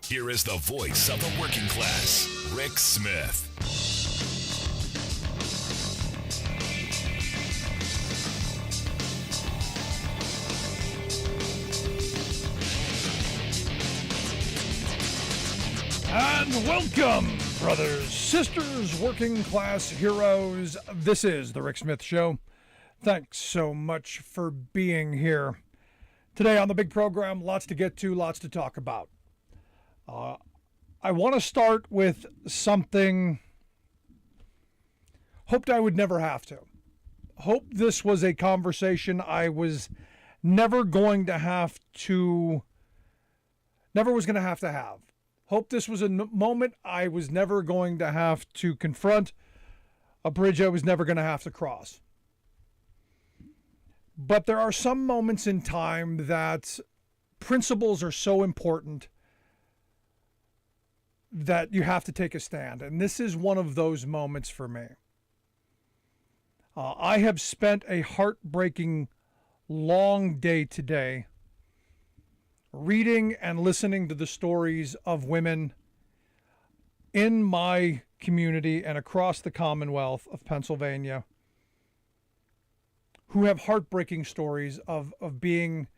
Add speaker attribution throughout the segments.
Speaker 1: Here is the voice of the working class, Rick Smith.
Speaker 2: And welcome, brothers, sisters, working class heroes. This is the Rick Smith Show. Thanks so much for being here. Today on the big program, lots to get to, lots to talk about. I want to start with something hoped I would never have to. Hope this was a conversation I was never going to have to have. Hope this was a moment I was never going to have to confront, a bridge I was never going to have to cross. But there are some moments in time that principles are so important that you have to take a stand. And this is one of those moments for me. I have spent a heartbreaking long day today reading and listening to the stories of women in my community and across the Commonwealth of Pennsylvania who have heartbreaking stories of being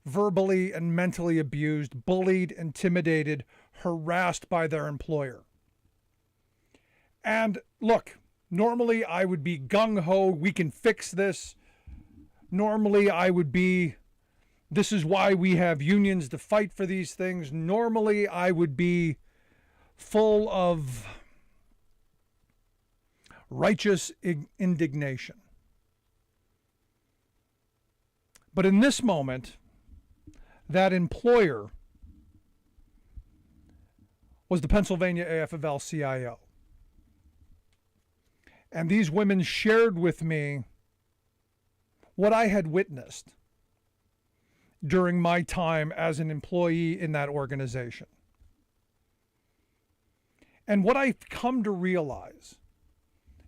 Speaker 2: verbally and mentally abused, bullied, intimidated, harassed by their employer. And look, normally I would be gung-ho, we can fix this. Normally I would be, this is why we have unions to fight for these things. Normally I would be full of righteous indignation. But in this moment, that employer was the Pennsylvania AFL-CIO. And these women shared with me what I had witnessed during my time as an employee in that organization. And what I've come to realize,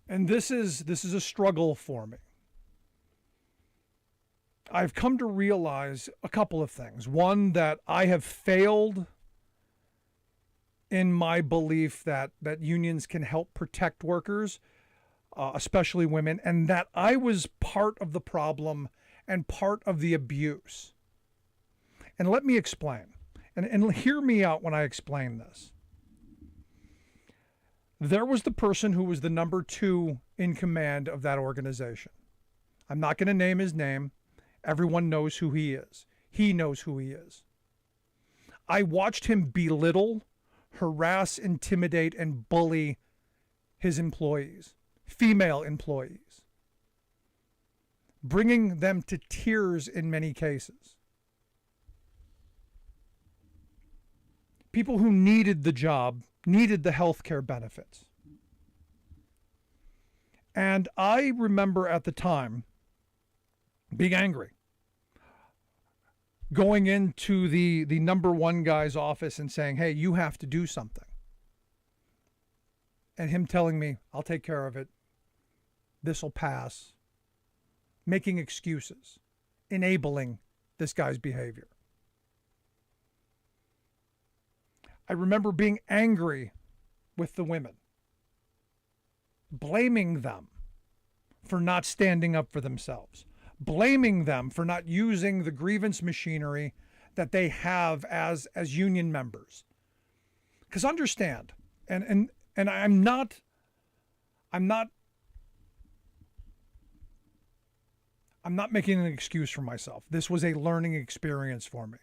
Speaker 2: and this is a struggle for me, I've come to realize a couple of things. One, that I have failed in my belief that unions can help protect workers, especially women, and that I was part of the problem and part of the abuse. And let me explain, and hear me out when I explain this. There was the person who was the number 2 in command of that organization. I'm not going to name his name. Everyone knows who he is. He knows who he is. I watched him belittle, harass, intimidate, and bully his employees, female employees, bringing them to tears in many cases. People who needed the job, needed the health care benefits. And I remember at the time being angry, going into the number 1 guy's office and saying, hey, you have to do something. And him telling me, I'll take care of it. This'll pass. Making excuses, enabling this guy's behavior. I remember being angry with the women, blaming them for not standing up for themselves, blaming them for not using the grievance machinery that they have as union members. Because understand, and I'm not making an excuse for myself. This was a learning experience for me.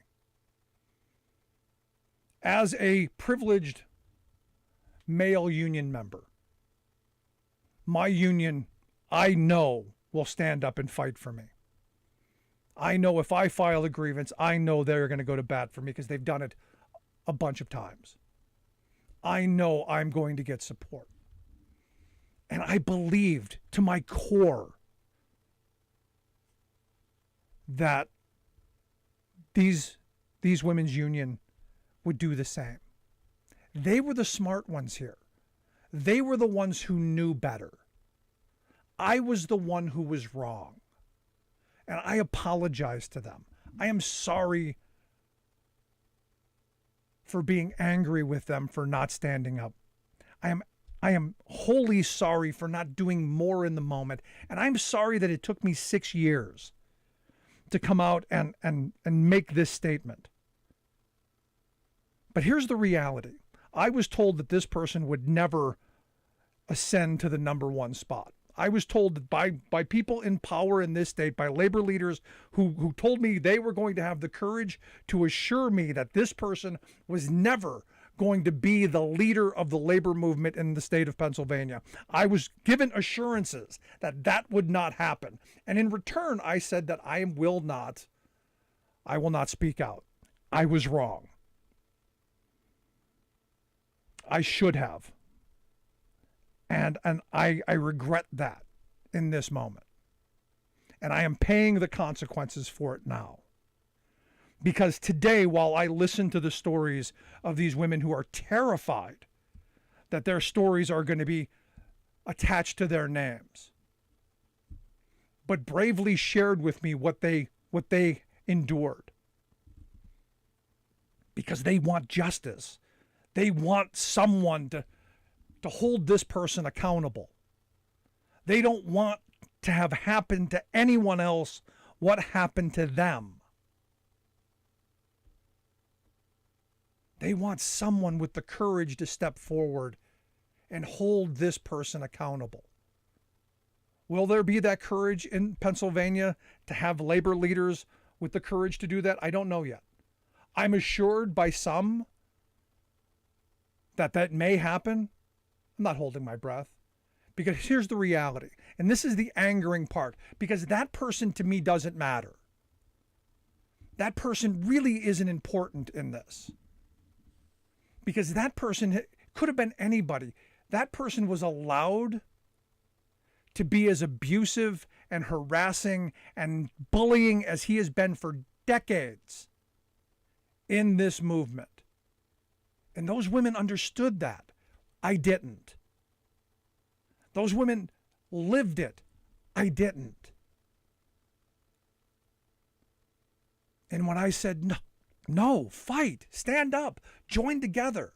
Speaker 2: As a privileged male union member, my union, I know, will stand up and fight for me. I know if I file a grievance, I know they're going to go to bat for me because they've done it a bunch of times. I know I'm going to get support. And I believed to my core that these women's union would do the same. They were the smart ones here. They were the ones who knew better. I was the one who was wrong. And I apologize to them. I am sorry for being angry with them for not standing up. I am wholly sorry for not doing more in the moment. And I'm sorry that it took me 6 years to come out and make this statement. But here's the reality. I was told that this person would never ascend to the number one spot. I was told that by people in power in this state, by labor leaders who told me they were going to have the courage to assure me that this person was never going to be the leader of the labor movement in the state of Pennsylvania. I was given assurances that that would not happen. And in return, I said that I will not speak out. I was wrong. I should have. And I regret that in this moment. And I am paying the consequences for it now. Because today, while I listen to the stories of these women who are terrified that their stories are going to be attached to their names, but bravely shared with me what they endured, because they want justice. They want someone to hold this person accountable. They don't want to have happened to anyone else what happened to them. They want someone with the courage to step forward and hold this person accountable. Will there be that courage in Pennsylvania to have labor leaders with the courage to do that? I don't know yet. I'm assured by some that may happen. I'm not holding my breath, because here's the reality. And this is the angering part, because that person to me doesn't matter. That person really isn't important in this. Because that person could have been anybody. That person was allowed to be as abusive and harassing and bullying as he has been for decades in this movement. And those women understood that. I didn't. Those women lived it. I didn't. And when I said, no, fight, stand up, join together,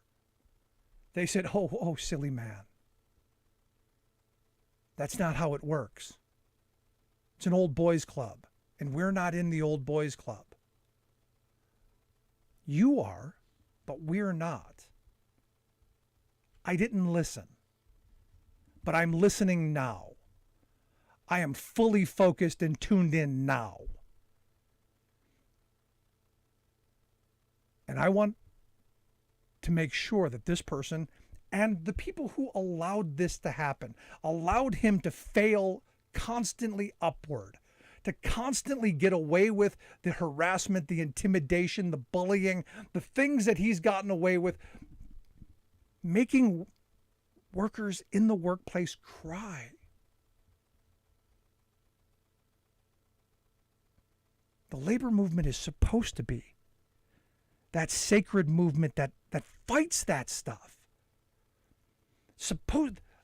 Speaker 2: they said, oh, silly man. That's not how it works. It's an old boys club, and we're not in the old boys club. You are, but we're not. I didn't listen, but I'm listening now. I am fully focused and tuned in now. And I want to make sure that this person and the people who allowed this to happen, allowed him to fail constantly upward, to constantly get away with the harassment, the intimidation, the bullying, the things that he's gotten away with, making workers in the workplace cry. The labor movement is supposed to be that sacred movement that fights that stuff.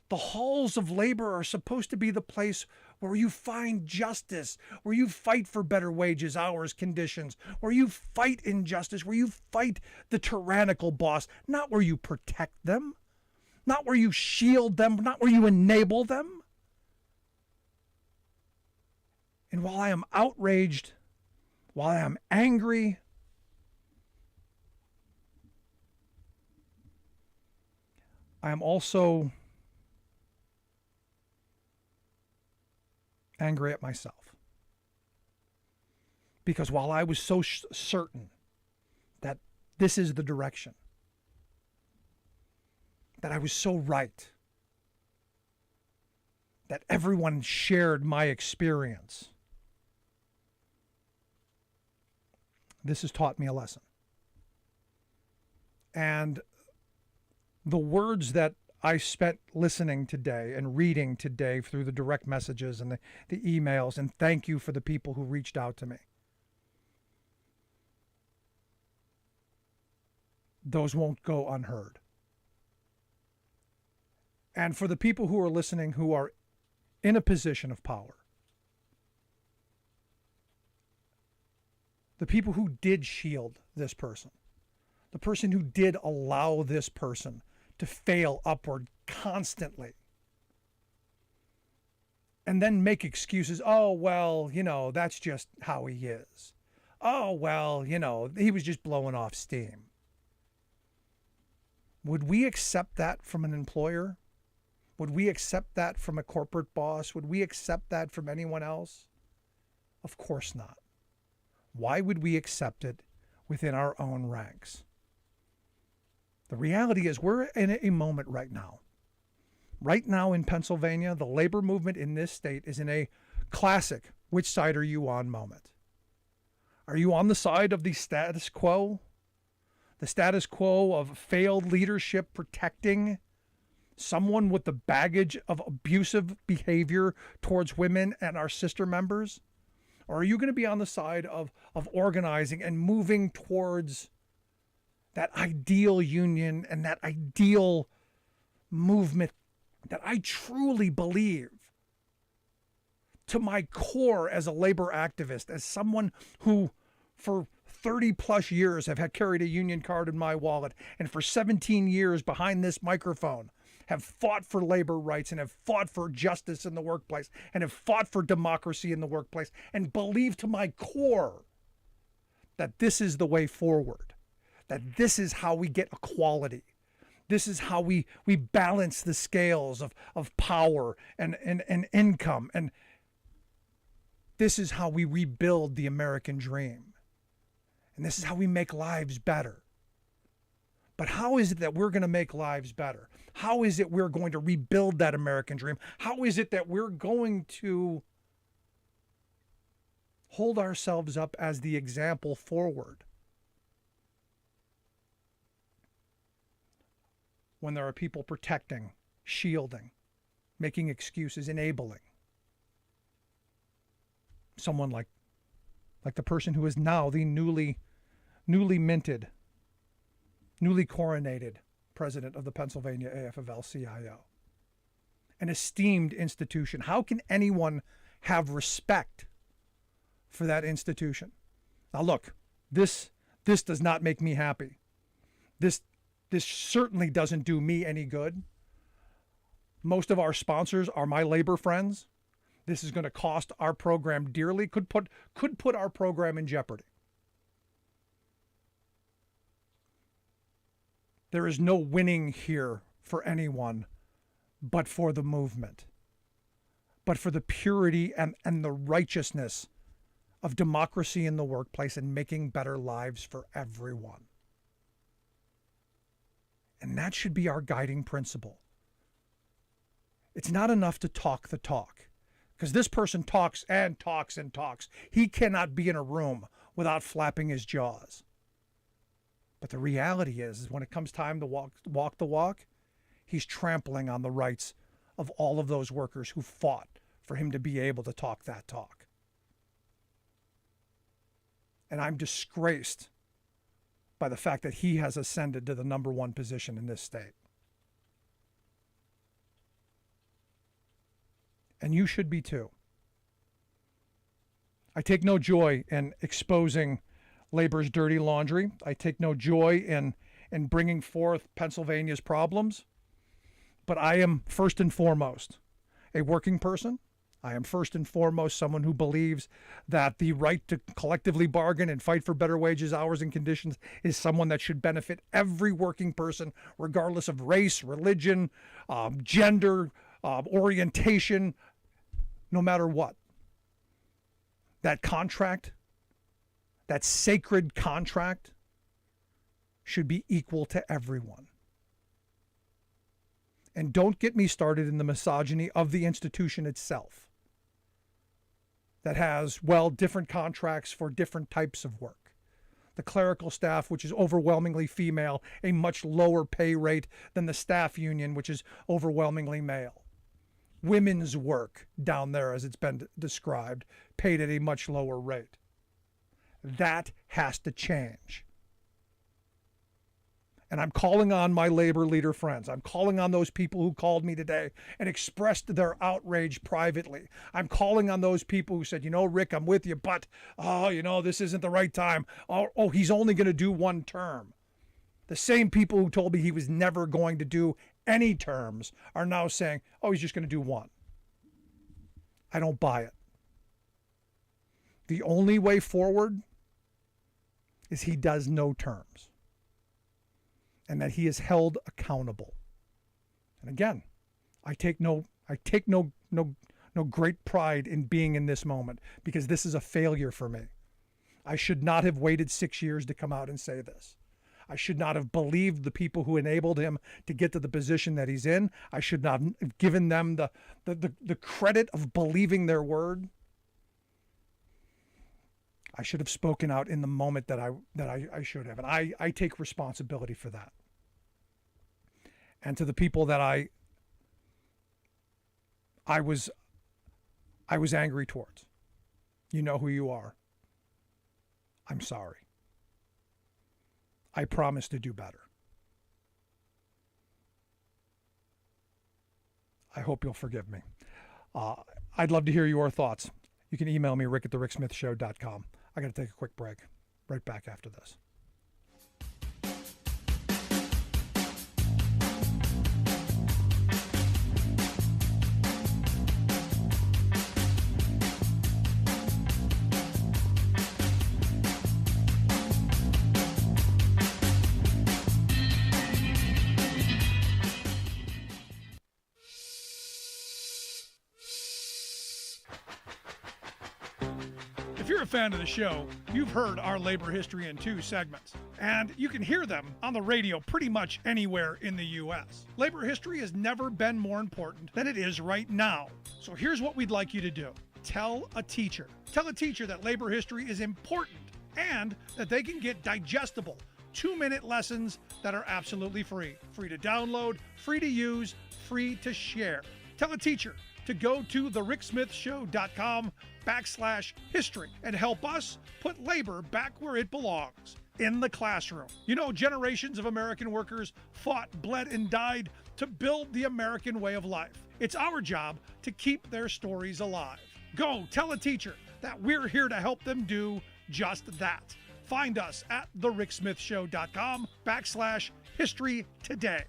Speaker 2: The halls of labor are supposed to be the place where you find justice, where you fight for better wages, hours, conditions, where you fight injustice, where you fight the tyrannical boss, not where you protect them, not where you shield them, not where you enable them. And while I am outraged, while I am angry, I am also angry at myself. Because while I was so certain that this is the direction, that I was so right, that everyone shared my experience, this has taught me a lesson. And the words that I spent listening today and reading today through the direct messages and the emails, and thank you for the people who reached out to me. Those won't go unheard. And for the people who are listening who are in a position of power, the people who did shield this person, the person who did allow this person to fail upward constantly, and then make excuses. Oh, well, that's just how he is. Oh, well, he was just blowing off steam. Would we accept that from an employer? Would we accept that from a corporate boss? Would we accept that from anyone else? Of course not. Why would we accept it within our own ranks? The reality is we're in a moment right now. Right now in Pennsylvania, the labor movement in this state is in a classic which side are you on moment. Are you on the side of the status quo? The status quo of failed leadership protecting someone with the baggage of abusive behavior towards women and our sister members? Or are you going to be on the side of organizing and moving towards that ideal union and that ideal movement that I truly believe to my core as a labor activist, as someone who for 30 plus years have had carried a union card in my wallet, and for 17 years behind this microphone have fought for labor rights and have fought for justice in the workplace and have fought for democracy in the workplace, and believe to my core that this is the way forward, that this is how we get equality. This is how we balance the scales of power and income. And this is how we rebuild the American dream. And this is how we make lives better. But how is it that we're going to make lives better? How is it we're going to rebuild that American dream? How is it that we're going to hold ourselves up as the example forward when there are people protecting, shielding, making excuses, enabling someone like the person who is now the newly minted, newly coronated president of the Pennsylvania AFL-CIO, an esteemed institution? How can anyone have respect for that institution? Now look, this does not make me happy. This certainly doesn't do me any good. Most of our sponsors are my labor friends. This is going to cost our program dearly, could put our program in jeopardy. There is no winning here for anyone but for the movement, but for the purity and the righteousness of democracy in the workplace and making better lives for everyone. And that should be our guiding principle. It's not enough to talk the talk, because this person talks and talks and talks. He cannot be in a room without flapping his jaws. But the reality is when it comes time to walk the walk, he's trampling on the rights of all of those workers who fought for him to be able to talk that talk. And I'm disgraced by the fact that he has ascended to the number one position in this state. And you should be too. I take no joy in exposing labor's dirty laundry. I take no joy in bringing forth Pennsylvania's problems. But I am first and foremost a working person. I am first and foremost someone who believes that the right to collectively bargain and fight for better wages, hours, and conditions is someone that should benefit every working person, regardless of race, religion, gender, orientation, no matter what. That contract, that sacred contract, should be equal to everyone. And don't get me started in the misogyny of the institution itself that has, different contracts for different types of work. The clerical staff, which is overwhelmingly female, a much lower pay rate than the staff union, which is overwhelmingly male. Women's work down there, as it's been described, paid at a much lower rate. That has to change. And I'm calling on my labor leader friends. I'm calling on those people who called me today and expressed their outrage privately. I'm calling on those people who said, Rick, I'm with you, but, this isn't the right time. Oh, he's only going to do one term. The same people who told me he was never going to do any terms are now saying, oh, he's just going to do one. I don't buy it. The only way forward is he does no terms and that he is held accountable. And again, I take no great pride in being in this moment because this is a failure for me. I should not have waited 6 years to come out and say this. I should not have believed the people who enabled him to get to the position that he's in. I should not have given them the credit of believing their word. I should have spoken out in the moment that I should have. And I take responsibility for that. And to the people that I was angry towards, you know who you are. I'm sorry. I promise to do better. I hope you'll forgive me. I'd love to hear your thoughts. You can email me, rick@thericksmithshow.com. I got to take a quick break. Right back after this. If you're a fan of the show, you've heard our labor history in 2 segments, and you can hear them on the radio pretty much anywhere in the U.S. Labor history has never been more important than it is right now. So here's what we'd like you to do. Tell a teacher. Tell a teacher that labor history is important and that they can get digestible 2-minute lessons that are absolutely free. Free to download, free to use, free to share. Tell a teacher to go to thericksmithshow.com/history and help us put labor back where it belongs, in the classroom. You know, generations of American workers fought, bled, and died to build the American way of life. It's our job to keep their stories alive. Go tell a teacher that we're here to help them do just that. Find us at thericksmithshow.com/history today.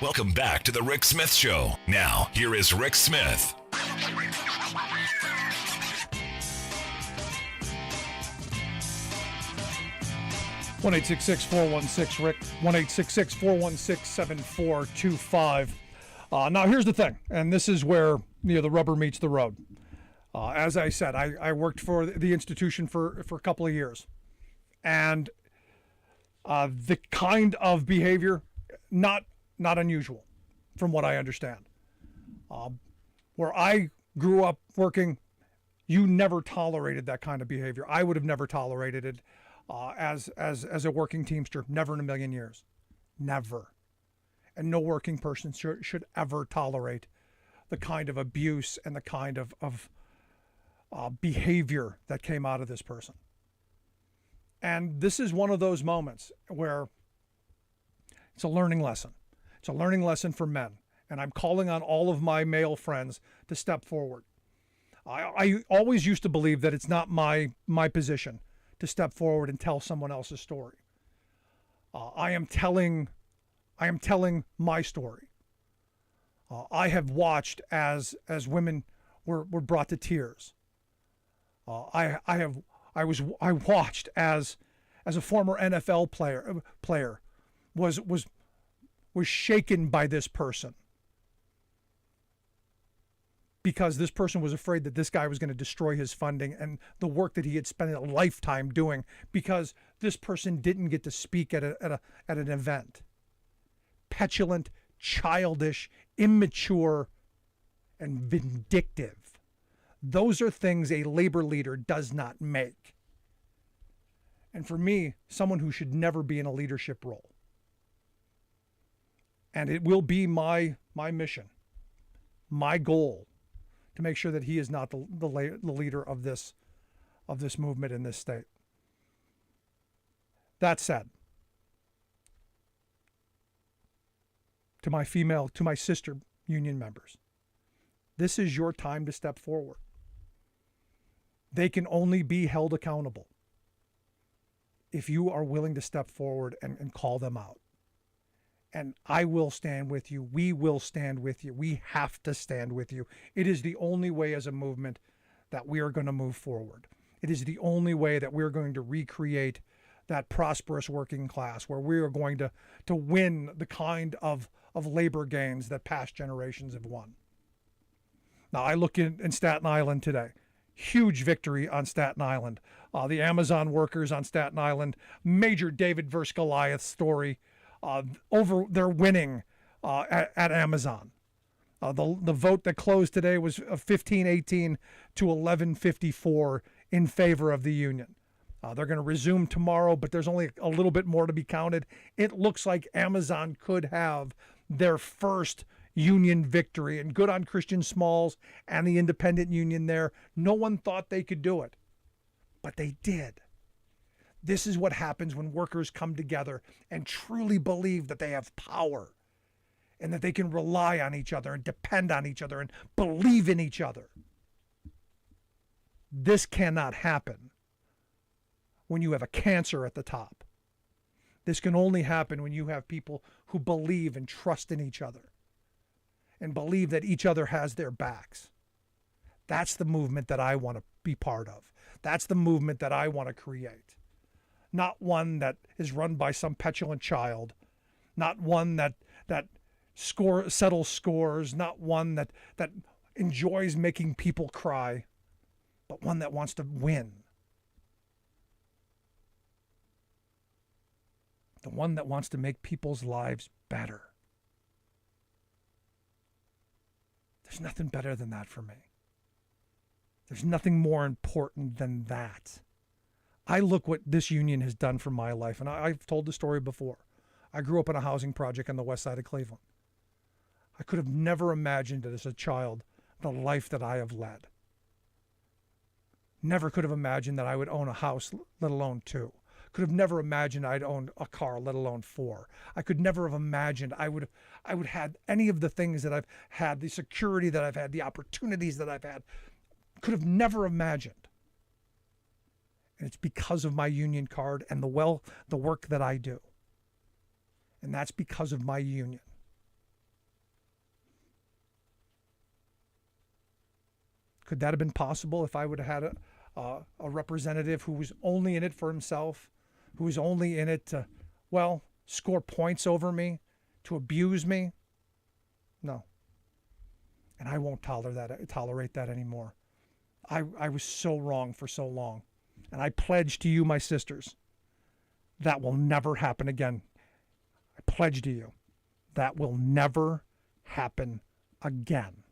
Speaker 1: Welcome back to the Rick Smith Show. Now, here is Rick Smith.
Speaker 2: 1-866-416-RICK, 1-866-416-7425. Now, here's the thing, and this is where the rubber meets the road. As I said, I worked for the institution for a couple of years, and the kind of behavior, not unusual from what I understand. Where I grew up working, you never tolerated that kind of behavior. I would have never tolerated it as a working Teamster, never in a million years. Never. And no working person should ever tolerate the kind of abuse and the kind of behavior that came out of this person. And this is one of those moments where it's a learning lesson. It's a learning lesson for men. And I'm calling on all of my male friends to step forward. I always used to believe that it's not my position to step forward and tell someone else's story. I am telling my story. I have watched as women were brought to tears. I watched as a former NFL player was shaken by this person because this person was afraid that this guy was going to destroy his funding and the work that he had spent a lifetime doing because this person didn't get to speak at an event. Petulant, childish, immature, and vindictive. Those are things a labor leader does not make. And for me, someone who should never be in a leadership role. And it will be my mission, my goal, to make sure that he is not the leader of this movement in this state. That said, to my sister union members, this is your time to step forward. They can only be held accountable if you are willing to step forward and call them out. And I will stand with you. We will stand with you. We have to stand with you. It is the only way as a movement that we are going to move forward. It is the only way that we're going to recreate that prosperous working class where we are going to win the kind of labor gains that past generations have won. Now, I look in Staten Island today. Huge victory on Staten Island. The Amazon workers on Staten Island, major David versus Goliath story. They're winning at Amazon. The vote that closed today was 15-18 to 11-54 in favor of the union. They're going to resume tomorrow, but there's only a little bit more to be counted. It looks like Amazon could have their first union victory, and good on Christian Smalls and the independent union there. No one thought they could do it, but they did. This is what happens when workers come together and truly believe that they have power and that they can rely on each other and depend on each other and believe in each other. This cannot happen when you have a cancer at the top. This can only happen when you have people who believe and trust in each other and believe that each other has their backs. That's the movement that I want to be part of. That's the movement that I want to create. Not one that is run by some petulant child, not one that settles scores, not one that enjoys making people cry, but one that wants to win. The one that wants to make people's lives better. There's nothing better than that for me. There's nothing more important than that. I look what this union has done for my life, and I've told the story before. I grew up in a housing project on the west side of Cleveland. I could have never imagined it as a child, the life that I have led. Never could have imagined that I would own a house, let alone two. Could have never imagined I'd own a car, let alone four. I could never have imagined I would have any of the things that I've had, the security that I've had, the opportunities that I've had. Could have never imagined. And it's because of my union card and the work that I do. And that's because of my union. Could that have been possible if I would have had a representative who was only in it for himself, who was only in it to, score points over me, to abuse me? No. And I won't tolerate that anymore. I was so wrong for so long. And I pledge to you, my sisters, that will never happen again. I pledge to you, that will never happen again.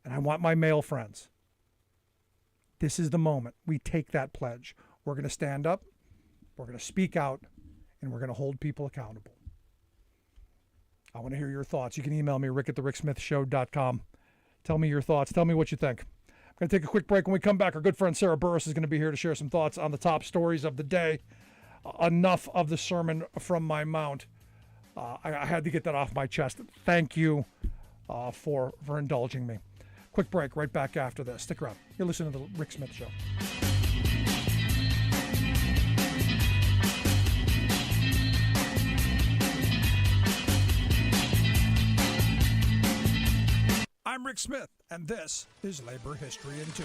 Speaker 2: And I want my male friends. This is the moment we take that pledge. We're going to stand up, we're going to speak out, and we're going to hold people accountable. I want to hear your thoughts. You can email me, rick@thericksmithshow.com. Tell me your thoughts. Tell me what you think. I'm going to take a quick break. When we come back, our good friend Sarah Burris is going to be here to share some thoughts on the top stories of the day. Enough of the sermon from my mount. I had to get that off my chest. Thank you for indulging me. Quick break, right back after this. Stick around. You're listening to The Rick Smith Show. I'm Rick Smith, and this is Labor History in 2.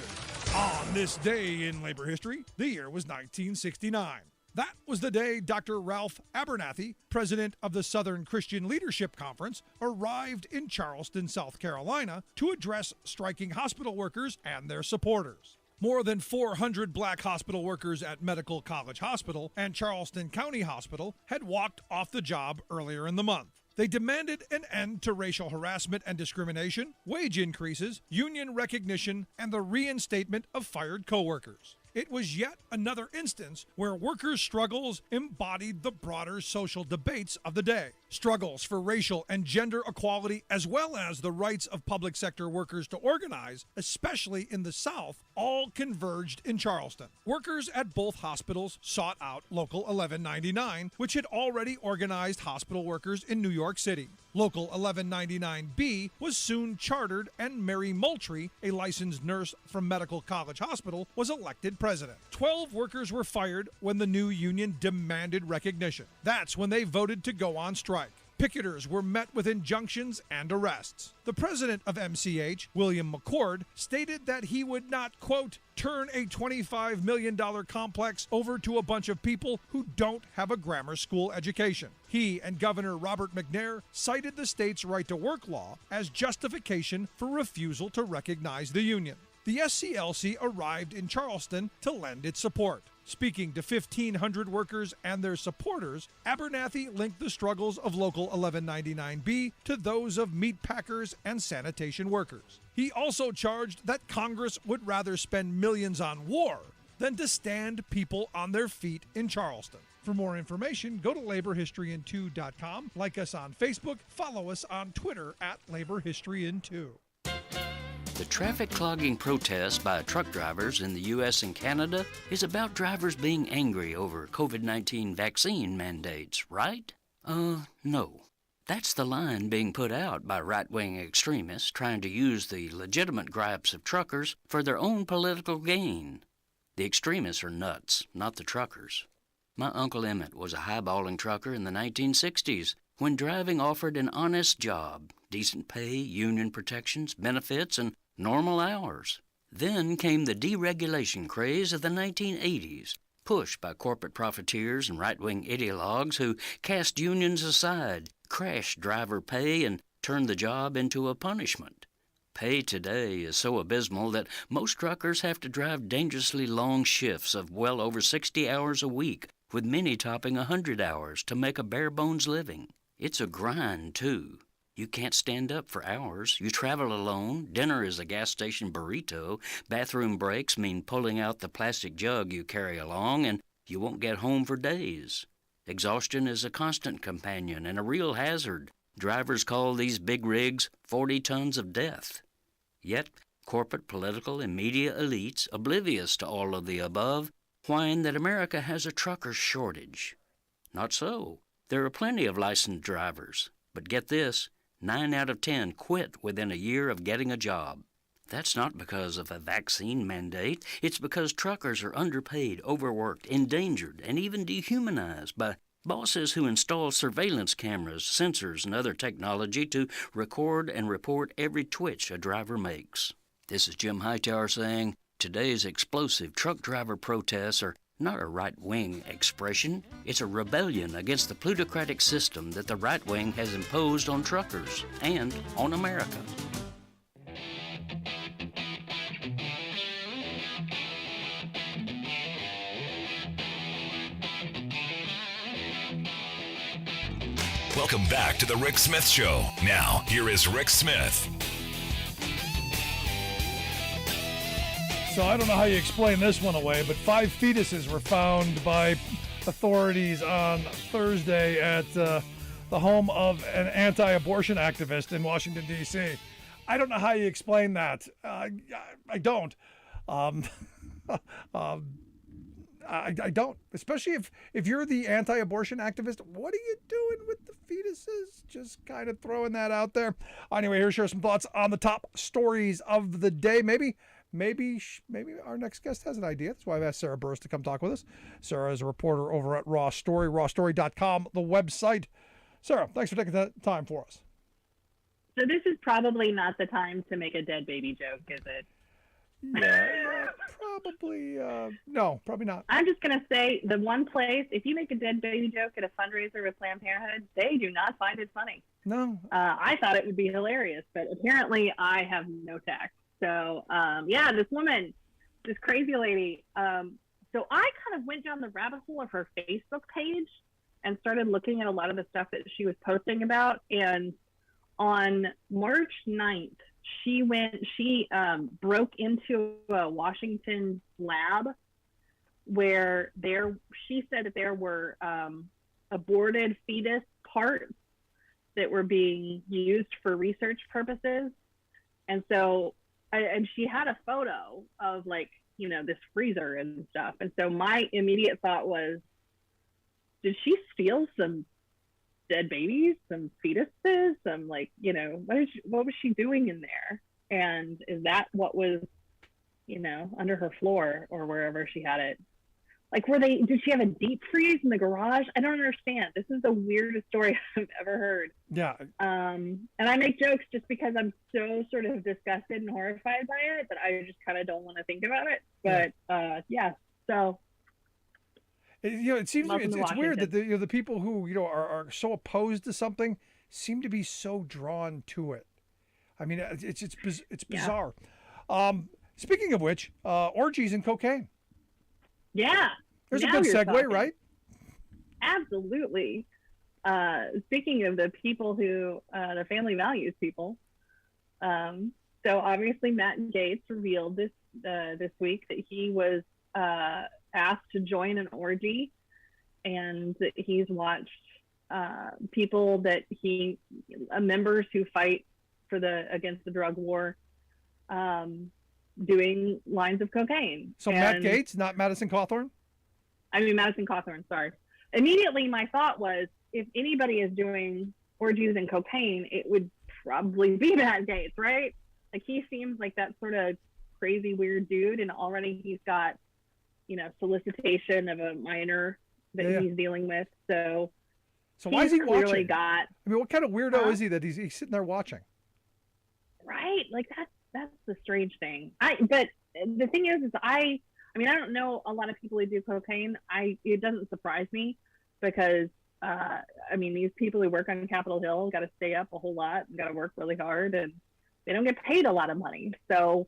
Speaker 2: On this day in labor history, the year was 1969. That was the day Dr. Ralph Abernathy, president of the Southern Christian Leadership Conference, arrived in Charleston, South Carolina, to address striking hospital workers and their supporters. More than 400 black hospital workers at Medical College Hospital and Charleston County Hospital had walked off the job earlier in the month. They demanded an end to racial harassment and discrimination, wage increases, union recognition, and the reinstatement of fired coworkers. It was yet another instance where workers' struggles embodied the broader social debates of the day. Struggles for racial and gender equality, as well as the rights of public sector workers to organize, especially in the South, all converged in Charleston. Workers at both hospitals sought out Local 1199, which had already organized hospital workers in New York City. Local 1199B was soon chartered, and Mary Moultrie, a licensed nurse from Medical College Hospital, was elected president. 12 workers were fired when the new union demanded recognition. That's when they voted to go on strike. Picketers were met with injunctions and arrests. The president of MCH, William McCord, stated that he would not, quote, turn a $25 million complex over to a bunch of people who don't have a grammar school education. He and Governor Robert McNair cited the state's right-to-work law as justification for refusal to recognize the union. The SCLC arrived in Charleston to lend its support. Speaking to 1,500 workers and their supporters, Abernathy linked the struggles of Local 1199B to those of meat packers and sanitation workers. He also charged that Congress would rather spend millions on war than to stand people on their feet in Charleston. For more information, go to laborhistoryin2.com, like us on Facebook, follow us on Twitter at laborhistoryin2.
Speaker 3: The traffic clogging protest by truck drivers in the U.S. and Canada is about drivers being angry over COVID-19 vaccine mandates, right? No. That's the line being put out by right-wing extremists trying to use the legitimate gripes of truckers for their own political gain. The extremists are nuts, not the truckers. My Uncle Emmett was a highballing trucker in the 1960s when driving offered an honest job, decent pay, union protections, benefits, and normal hours. Then came the deregulation craze of the 1980s, pushed by corporate profiteers and right-wing ideologues who cast unions aside, crashed driver pay, and turned the job into a punishment. Pay today is so abysmal that most truckers have to drive dangerously long shifts of well over 60 hours a week, with many topping 100 hours to make a bare-bones living. It's a grind, too. You can't stand up for hours. You travel alone. Dinner is a gas station burrito. Bathroom breaks mean pulling out the plastic jug you carry along, and you won't get home for days. Exhaustion is a constant companion and a real hazard. Drivers call these big rigs 40 tons of death. Yet, corporate, political, and media elites, oblivious to all of the above, whine that America has a trucker shortage. Not so. There are plenty of licensed drivers. But get this, 9 out of 10 quit within a year of getting a job. That's not because of a vaccine mandate. It's because truckers are underpaid, overworked, endangered, and even dehumanized by bosses who install surveillance cameras, sensors, and other technology to record and report every twitch a driver makes. This is Jim Hightower saying, today's explosive truck driver protests are not a right-wing expression. It's a rebellion against the plutocratic system that the right wing has imposed on truckers and on America.
Speaker 1: Welcome back to the Rick Smith Show. Now, here is Rick Smith.
Speaker 2: So I don't know how you explain this one away, but 5 fetuses were found by authorities on Thursday at the home of an anti-abortion activist in Washington, D.C. I don't know how you explain that. I don't. I don't. Especially if you're the anti-abortion activist, what are you doing with the fetuses? Just kind of throwing that out there. Anyway, here's some thoughts on the top stories of the day. Maybe our next guest has an idea. That's why I've asked Sarah Burris to come talk with us. Sarah is a reporter over at RawStory, rawstory.com, the website. Sarah, thanks for taking the time for us.
Speaker 4: So this is probably not the time to make a dead baby joke, is it?
Speaker 2: Yeah, probably. No, probably not.
Speaker 4: I'm just going to say the one place, if you make a dead baby joke at a fundraiser with Planned Parenthood, they do not find it funny.
Speaker 2: No.
Speaker 4: I thought it would be hilarious, but apparently I have no tact. So, yeah, this woman, this crazy lady. So I kind of went down the rabbit hole of her Facebook page and started looking at a lot of the stuff that she was posting about. And on March 9th, she broke into a Washington lab where she said that there were aborted fetus parts that were being used for research purposes. And so, and she had a photo of like, you know, this freezer and stuff. And so my immediate thought was, did she steal some dead babies, some fetuses, some like, you know, what was she doing in there? And is that what was, you know, under her floor or wherever she had it? Like, did she have a deep freeze in the garage? I don't understand. This is the weirdest story I've ever heard.
Speaker 2: Yeah.
Speaker 4: And I make jokes just because I'm so sort of disgusted and horrified by it that I just kind of don't want to think about it. But yeah, so.
Speaker 2: You know, it seems to me it's weird that the people who, you know, are so opposed to something seem to be so drawn to it. I mean, it's bizarre. Yeah. Speaking of which, orgies and cocaine.
Speaker 4: Yeah.
Speaker 2: There's a good segue, talking. Right?
Speaker 4: Absolutely. Speaking of the people who, the family values people. So obviously Matt Gaetz revealed this week that he was asked to join an orgy, and that he's watched people that members who fight against the drug war, doing lines of cocaine.
Speaker 2: So Matt Gaetz, not Madison Cawthorn?
Speaker 4: I mean, Madison Cawthorn, sorry. Immediately my thought was, if anybody is doing orgies and cocaine, it would probably be Matt Gaetz, right? Like, he seems like that sort of crazy, weird dude, and already he's got, you know, solicitation of a minor that he's dealing with. So
Speaker 2: why is he watching?
Speaker 4: I
Speaker 2: mean, what kind of weirdo is he that he's sitting there watching?
Speaker 4: Right? Like, that's the strange thing. But the thing is I mean, I don't know a lot of people who do cocaine. It doesn't surprise me because, I mean, these people who work on Capitol Hill got to stay up a whole lot and got to work really hard, and they don't get paid a lot of money. So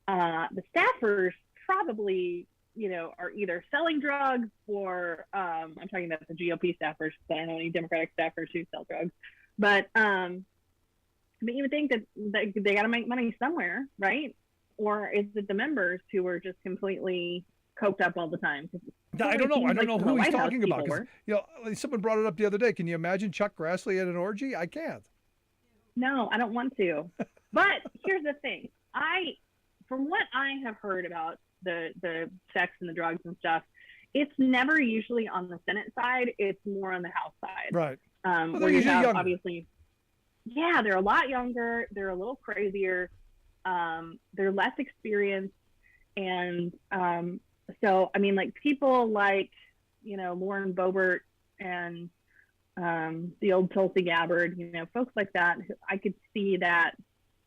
Speaker 4: the staffers probably, you know, are either selling drugs or I'm talking about the GOP staffers, because I don't know any Democratic staffers who sell drugs. But you would think that they got to make money somewhere, right? Or is it the members who are just completely coked up all the time?
Speaker 2: I don't know. I don't know who he's talking about. You know, someone brought it up the other day. Can you imagine Chuck Grassley at an orgy? I can't.
Speaker 4: No, I don't want to. But here's the thing. From what I have heard about the sex and the drugs and stuff, it's never usually on the Senate side. It's more on the House side.
Speaker 2: Right.
Speaker 4: Well, where you have, younger. Obviously, yeah, they're a lot younger. They're a little crazier. They're less experienced. And so, I mean, like, people like, you know, Lauren Boebert and the old Tulsi Gabbard, you know, folks like that, I could see that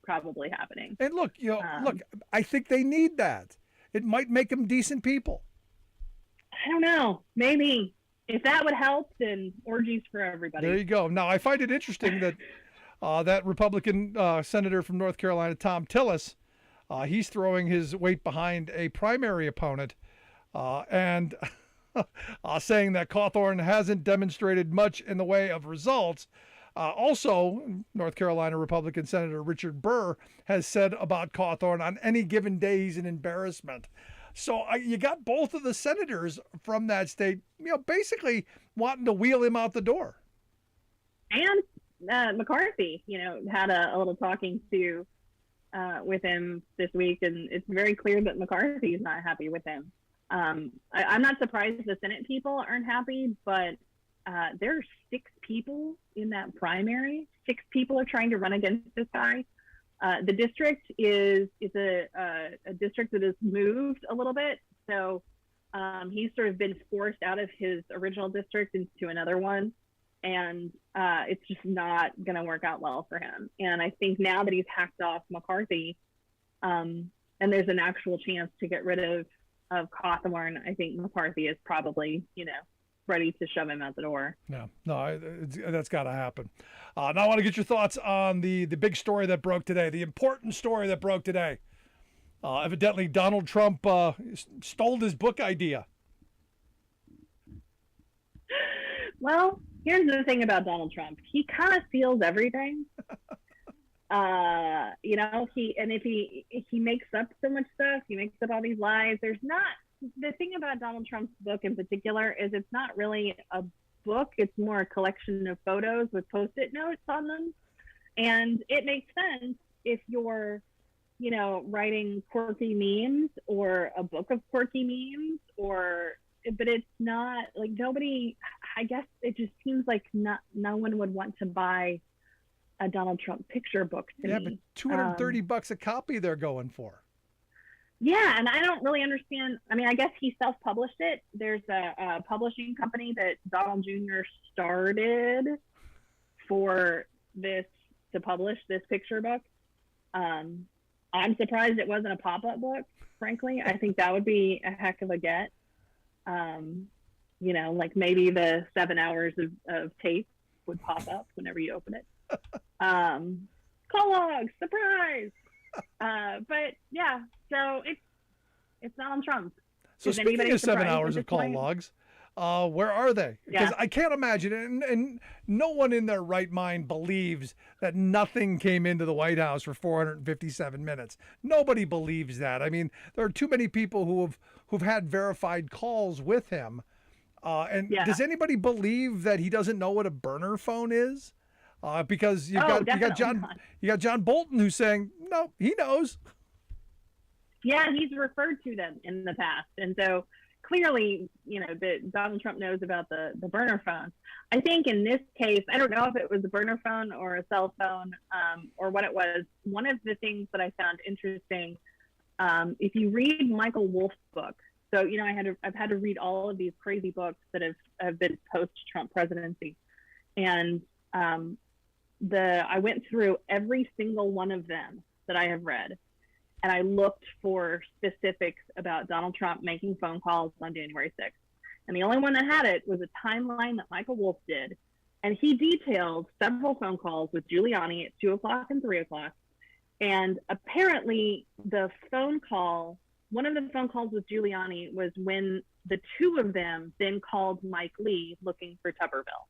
Speaker 4: probably happening.
Speaker 2: And look, you know, I think they need that. It might make them decent people.
Speaker 4: I don't know. Maybe. If that would help, then orgies for everybody.
Speaker 2: There you go. Now, I find it interesting that that Republican senator from North Carolina, Tom Tillis, he's throwing his weight behind a primary opponent and saying that Cawthorn hasn't demonstrated much in the way of results. Also, North Carolina Republican Senator Richard Burr has said about Cawthorn, on any given day he's an embarrassment. So you got both of the senators from that state, you know, basically wanting to wheel him out the door.
Speaker 4: And McCarthy, you know, had a little talking to with him this week, and it's very clear that McCarthy is not happy with him. I'm not surprised the Senate people aren't happy, but there are 6 people in that primary. 6 people are trying to run against this guy. The district is a district that has moved a little bit. So he's sort of been forced out of his original district into another one. And it's just not going to work out well for him. And I think now that he's hacked off McCarthy, and there's an actual chance to get rid of Cawthorn, I think McCarthy is probably, you know, ready to shove him out the door.
Speaker 2: No, that's got to happen. Now I want to get your thoughts on the big story that broke today, the important story that broke today. Evidently, Donald Trump stole his book idea.
Speaker 4: Well, here's the thing about Donald Trump. He kind of steals everything. You know, if he makes up so much stuff, he makes up all these lies. There's not the thing about Donald Trump's book in particular is it's not really a book. It's more a collection of photos with Post-it notes on them. And it makes sense if you're, writing quirky memes or a book of quirky memes, but it's not like nobody, I guess it just seems like no one would want to buy a Donald Trump picture book to me.
Speaker 2: Yeah, but $230 a copy they're going for.
Speaker 4: Yeah, and I don't really understand. I mean, I guess he self-published it. There's a publishing company that Donald Jr. started for this, to publish this picture book. I'm surprised it wasn't a pop-up book, frankly. I think that would be a heck of a get. Like maybe the 7 hours of tape would pop up whenever you open it. Call logs, surprise! But yeah, so it's Donald Trump.
Speaker 2: So speaking of 7 hours of call logs, where are they? Because I can't imagine, and no one in their right mind believes that nothing came into the White House for 457 minutes. Nobody believes that. I mean, there are too many people who've had verified calls with him. Does anybody believe that he doesn't know what a burner phone is? Because you got John Bolton who's saying no, he knows.
Speaker 4: Yeah, he's referred to them in the past, and so clearly, Donald Trump knows about the burner phone. I think in this case, I don't know if it was a burner phone or a cell phone or what it was. One of the things that I found interesting, if you read Michael Wolff's book, so I've had to read all of these crazy books that have been post-Trump presidency, and I went through every single one of them that I have read, and I looked for specifics about Donald Trump making phone calls on January 6th. And the only one that had it was a timeline that Michael Wolff did. And he detailed several phone calls with Giuliani at 2 o'clock and 3 o'clock. And apparently one of the phone calls with Giuliani was when the two of them then called Mike Lee looking for Tuberville.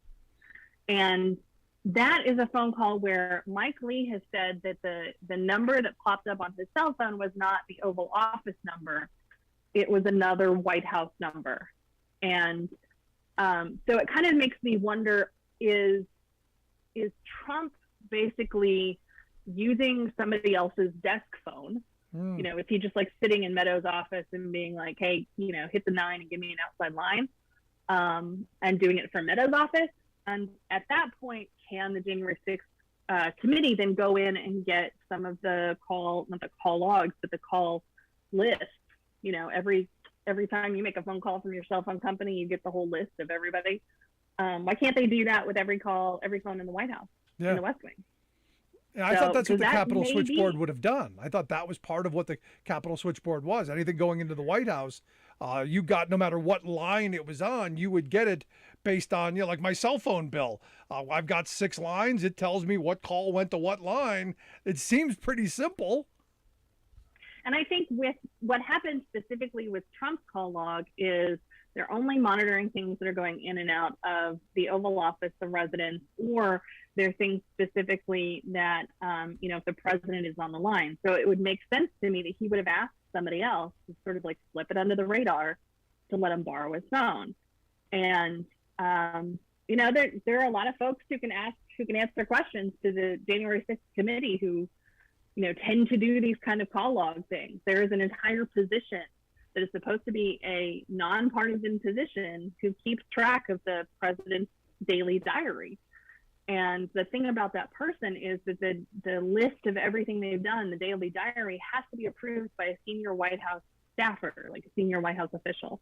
Speaker 4: And that is a phone call where Mike Lee has said that the number that popped up on his cell phone was not the Oval Office number. It was another White House number. And so it kind of makes me wonder, is Trump basically using somebody else's desk phone? Is he just like sitting in Meadows' office and being like, hey, hit the 9 and give me an outside line, and doing it from Meadows' office? And at that point, can the January 6th committee then go in and get some of the not the call logs, but the call list? Every time you make a phone call from your cell phone company, you get the whole list of everybody. Why can't they do that with every phone in the White House, in the West Wing?
Speaker 2: Yeah, I thought that's what the Capitol Switchboard would have done. I thought that was part of what the Capitol Switchboard was. Anything going into the White House, you got, no matter what line it was on, you would get it based on, like my cell phone bill. I've got 6 lines. It tells me what call went to what line. It seems pretty simple.
Speaker 4: And I think with what happened specifically with Trump's call log is they're only monitoring things that are going in and out of the Oval Office, the residence, or they're things specifically that, if the president is on the line. So it would make sense to me that he would have asked somebody else to sort of like slip it under the radar to let him borrow his phone. And, there are a lot of folks who can answer questions to the January 6th committee who, tend to do these kind of call log things. There is an entire position that is supposed to be a nonpartisan position who keeps track of the president's daily diary. And the thing about that person is that the list of everything they've done, the daily diary, has to be approved by a senior White House staffer, like a senior White House official.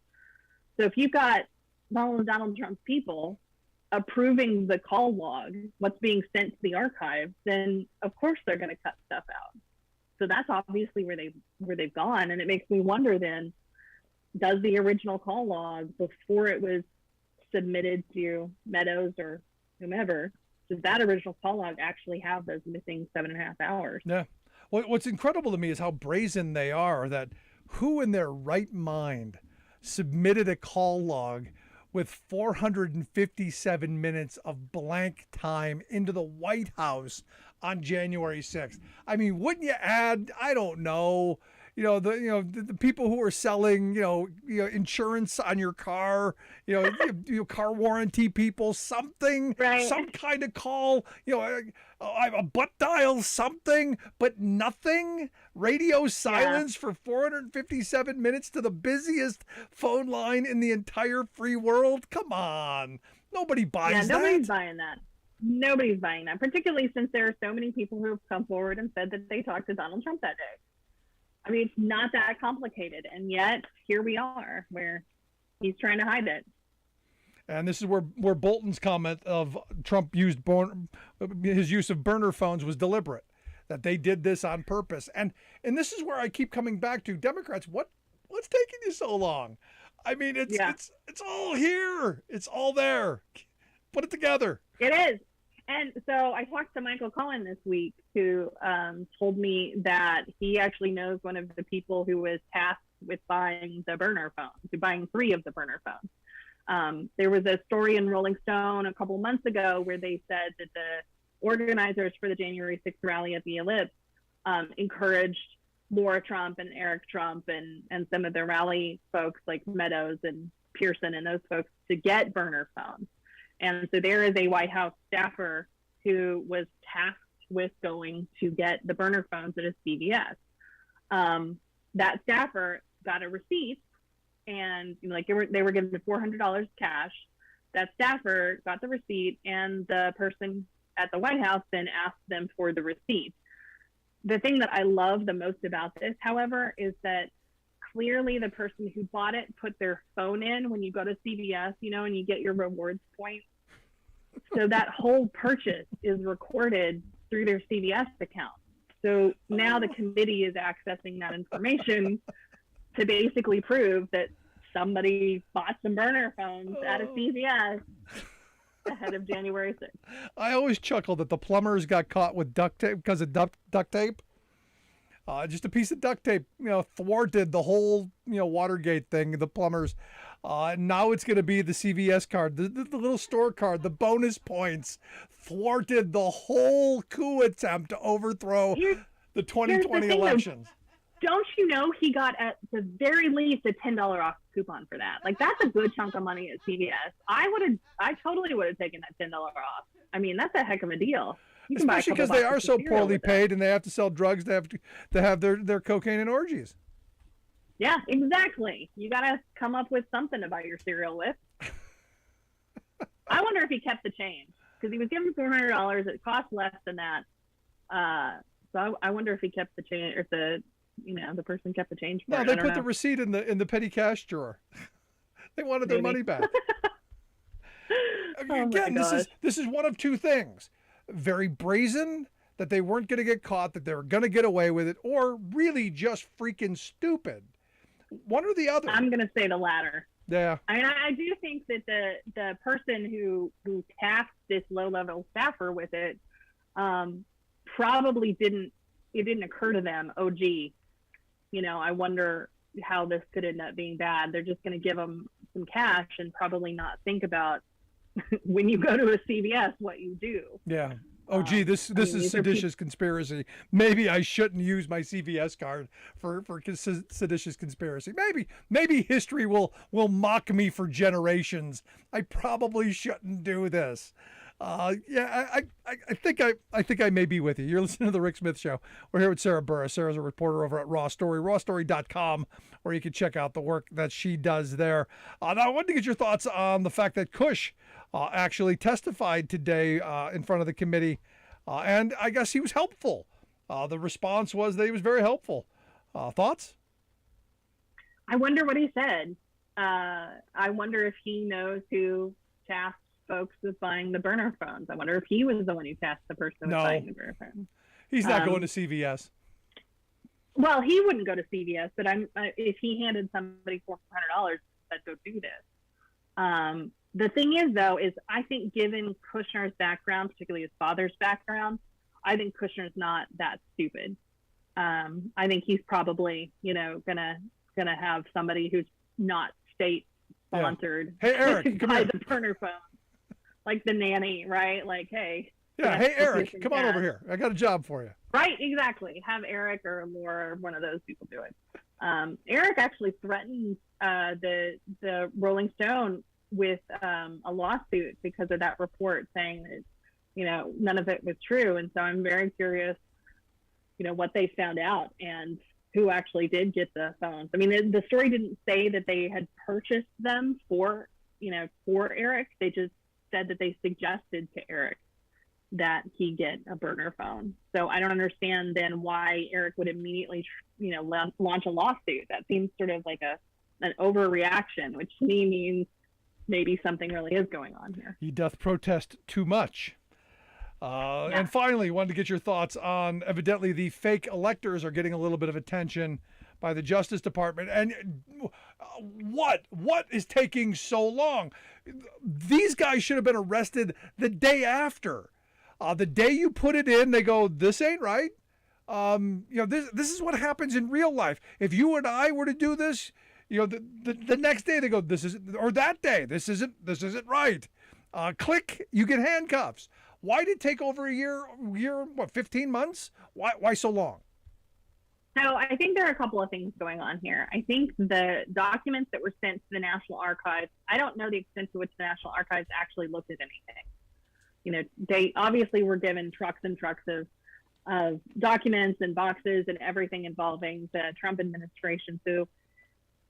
Speaker 4: So if you've got Donald Trump's people approving the call log, what's being sent to the archive, then of course they're going to cut stuff out. So that's obviously where they've gone. And it makes me wonder then, does the original call log, before it was submitted to Meadows or whomever, does that original call log actually have those missing 7.5 hours?
Speaker 2: Yeah. Well, what's incredible to me is how brazen they are, that who in their right mind submitted a call log with 457 minutes of blank time into the White House on January 6th. I mean, wouldn't you add, I don't know, the people who are selling, insurance on your car, car warranty people, something,
Speaker 4: Right.
Speaker 2: some kind of call, a butt dial, something, but nothing. Radio silence for 457 minutes to the busiest phone line in the entire free world. Come on. Nobody buys that.
Speaker 4: Nobody's buying that. Nobody's buying that, particularly since there are so many people who have come forward and said that they talked to Donald Trump that day. I mean, it's not that complicated, and yet here we are, where he's trying to hide it.
Speaker 2: And this is where Bolton's comment of Trump his use of burner phones was deliberate, that they did this on purpose. And this is where I keep coming back to Democrats. What's taking you so long? I mean, it's all here. It's all there. Put it together.
Speaker 4: It is. And so I talked to Michael Cohen this week, who told me that he actually knows one of the people who was tasked with buying the burner phones, buying 3 of the burner phones. There was a story in Rolling Stone a couple months ago where they said that the organizers for the January 6th rally at the Ellipse encouraged Laura Trump and Eric Trump and some of the rally folks like Meadows and Pearson and those folks to get burner phones. And so there is a White House staffer who was tasked with going to get the burner phones at a CVS. That staffer got a receipt, and they were given $400 cash. That staffer got the receipt, and the person at the White House then asked them for the receipt. The thing that I love the most about this, however, is that clearly the person who bought it put their phone in when you go to CVS, and you get your rewards points. So that whole purchase is recorded through their CVS account. So now the committee is accessing that information to basically prove that somebody bought some burner phones at a CVS ahead of January 6th.
Speaker 2: I always chuckle that the plumbers got caught with duct tape because of duct tape. Just a piece of duct tape, thwarted the whole, Watergate thing, the plumbers. Now it's going to be the CVS card, the little store card, the bonus points, thwarted the whole coup attempt to overthrow the 2020 elections.
Speaker 4: Don't you know he got at the very least a $10 off coupon for that? Like, that's a good chunk of money at CVS. I totally would have taken that $10 off. I mean, that's a heck of a deal.
Speaker 2: Especially because they are so poorly paid and they have to sell drugs. They have their cocaine and orgies.
Speaker 4: Yeah, exactly. You got to come up with something to buy your cereal with. I wonder if he kept the change, because he was given $400. It cost less than that. So I wonder if he kept the change, or if the person kept the change.
Speaker 2: No, they put the receipt in the petty cash drawer. They wanted their money back. Again, this is one of two things. Very brazen, that they weren't going to get caught, that they were going to get away with it, or really just freaking stupid. One or the other.
Speaker 4: I'm going to say the latter.
Speaker 2: Yeah.
Speaker 4: I mean, I do think that the person who tasked this low-level staffer with it probably didn't occur to them, oh, gee, I wonder how this could end up being bad. They're just going to give them some cash and probably not think about when you go to a CVS what you do.
Speaker 2: Yeah. Oh, gee, this is seditious conspiracy. Maybe I shouldn't use my CVS card for seditious conspiracy. Maybe history will mock me for generations. I probably shouldn't do this. I think I may be with you. You're listening to the Rick Smith Show. We're here with Sarah Burris. Sarah's a reporter over at RawStory, rawstory.com, where you can check out the work that she does there. Now, I wanted to get your thoughts on the fact that Cush actually testified today in front of the committee, and I guess he was helpful. The response was that he was very helpful. Thoughts?
Speaker 4: I wonder what he said. I wonder if he knows who tasked folks with buying the burner phones. I wonder if he was the one who tasked the person with buying the burner phones.
Speaker 2: He's not going to CVS.
Speaker 4: Well, he wouldn't go to CVS, but if he handed somebody $400, let's go do this. The thing is, though, is I think given Kushner's background, particularly his father's background, I think Kushner's not that stupid. I think he's probably, gonna have somebody who's not state sponsored.
Speaker 2: Yeah. Hey, Eric, come
Speaker 4: buy
Speaker 2: here.
Speaker 4: The burner phone, like the nanny, right? Like, hey.
Speaker 2: Yeah. Hey, Eric, come on over here. I got a job for you.
Speaker 4: Right, exactly. Have Eric or Laura, one of those people do it. Eric actually threatened the Rolling Stone with a lawsuit because of that report, saying that none of it was true. And so I'm very curious, what they found out and who actually did get the phones. I mean, the story didn't say that they had purchased them for Eric. They just said that they suggested to Eric that he get a burner phone. So I don't understand then why Eric would immediately, launch a lawsuit. That seems sort of like an overreaction, which to me means maybe something really is going on here.
Speaker 2: He doth protest too much. Yeah. And finally, wanted to get your thoughts on, evidently the fake electors are getting a little bit of attention by the Justice Department. And what is taking so long? These guys should have been arrested the day after. The day you put it in, they go, this ain't right. This is what happens in real life. If you and I were to do this, the next day they go, this isn't, or that day, this isn't right. Click, you get handcuffs. Why did it take over a year, 15 months? Why so long?
Speaker 4: So I think there are a couple of things going on here. I think the documents that were sent to the National Archives, I don't know the extent to which the National Archives actually looked at anything. They obviously were given trucks and trucks of documents and boxes and everything involving the Trump administration. So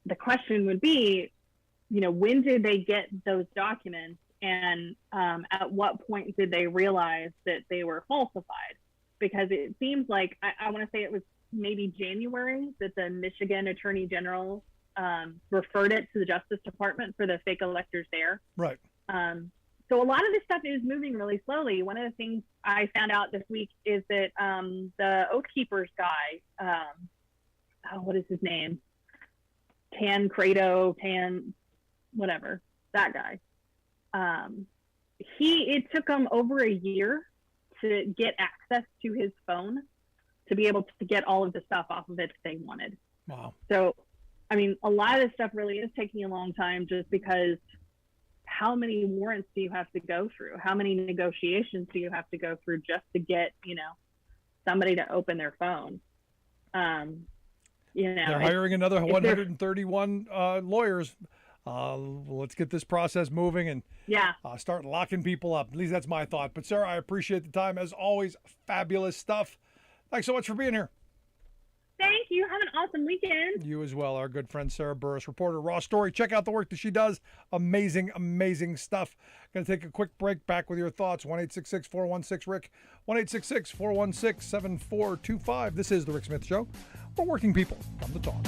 Speaker 4: the question would be, when did they get those documents? And at what point did they realize that they were falsified? Because it seems like, I want to say it was maybe January that the Michigan Attorney General referred it to the Justice Department for the fake electors there.
Speaker 2: Right.
Speaker 4: So a lot of this stuff is moving really slowly. One of the things I found out this week is that the Oath Keepers guy, what is his name? Whatever, that guy. It took him over a year to get access to his phone to be able to get all of the stuff off of it that they wanted.
Speaker 2: Wow.
Speaker 4: So, I mean, a lot of this stuff really is taking a long time just because how many warrants do you have to go through? How many negotiations do you have to go through just to get, somebody to open their phone?
Speaker 2: They're hiring another 131 lawyers. Let's get this process moving and start locking people up. At least that's my thought. But Sarah, I appreciate the time. As always, fabulous stuff. Thanks so much for being here.
Speaker 4: Thank you. Have an awesome weekend.
Speaker 2: You as well. Our good friend Sarah Burris, reporter, RawStory. Check out the work that she does. Amazing, amazing stuff. Going to take a quick break. Back with your thoughts. 1-866-416-RICK. 1-866-416-7425. This is The Rick Smith Show, where working people come to talk.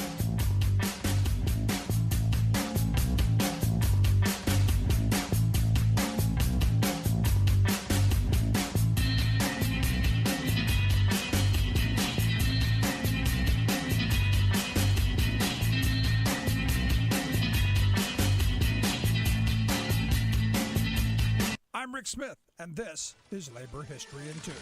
Speaker 2: I'm Rick Smith, and this is Labor History in 2.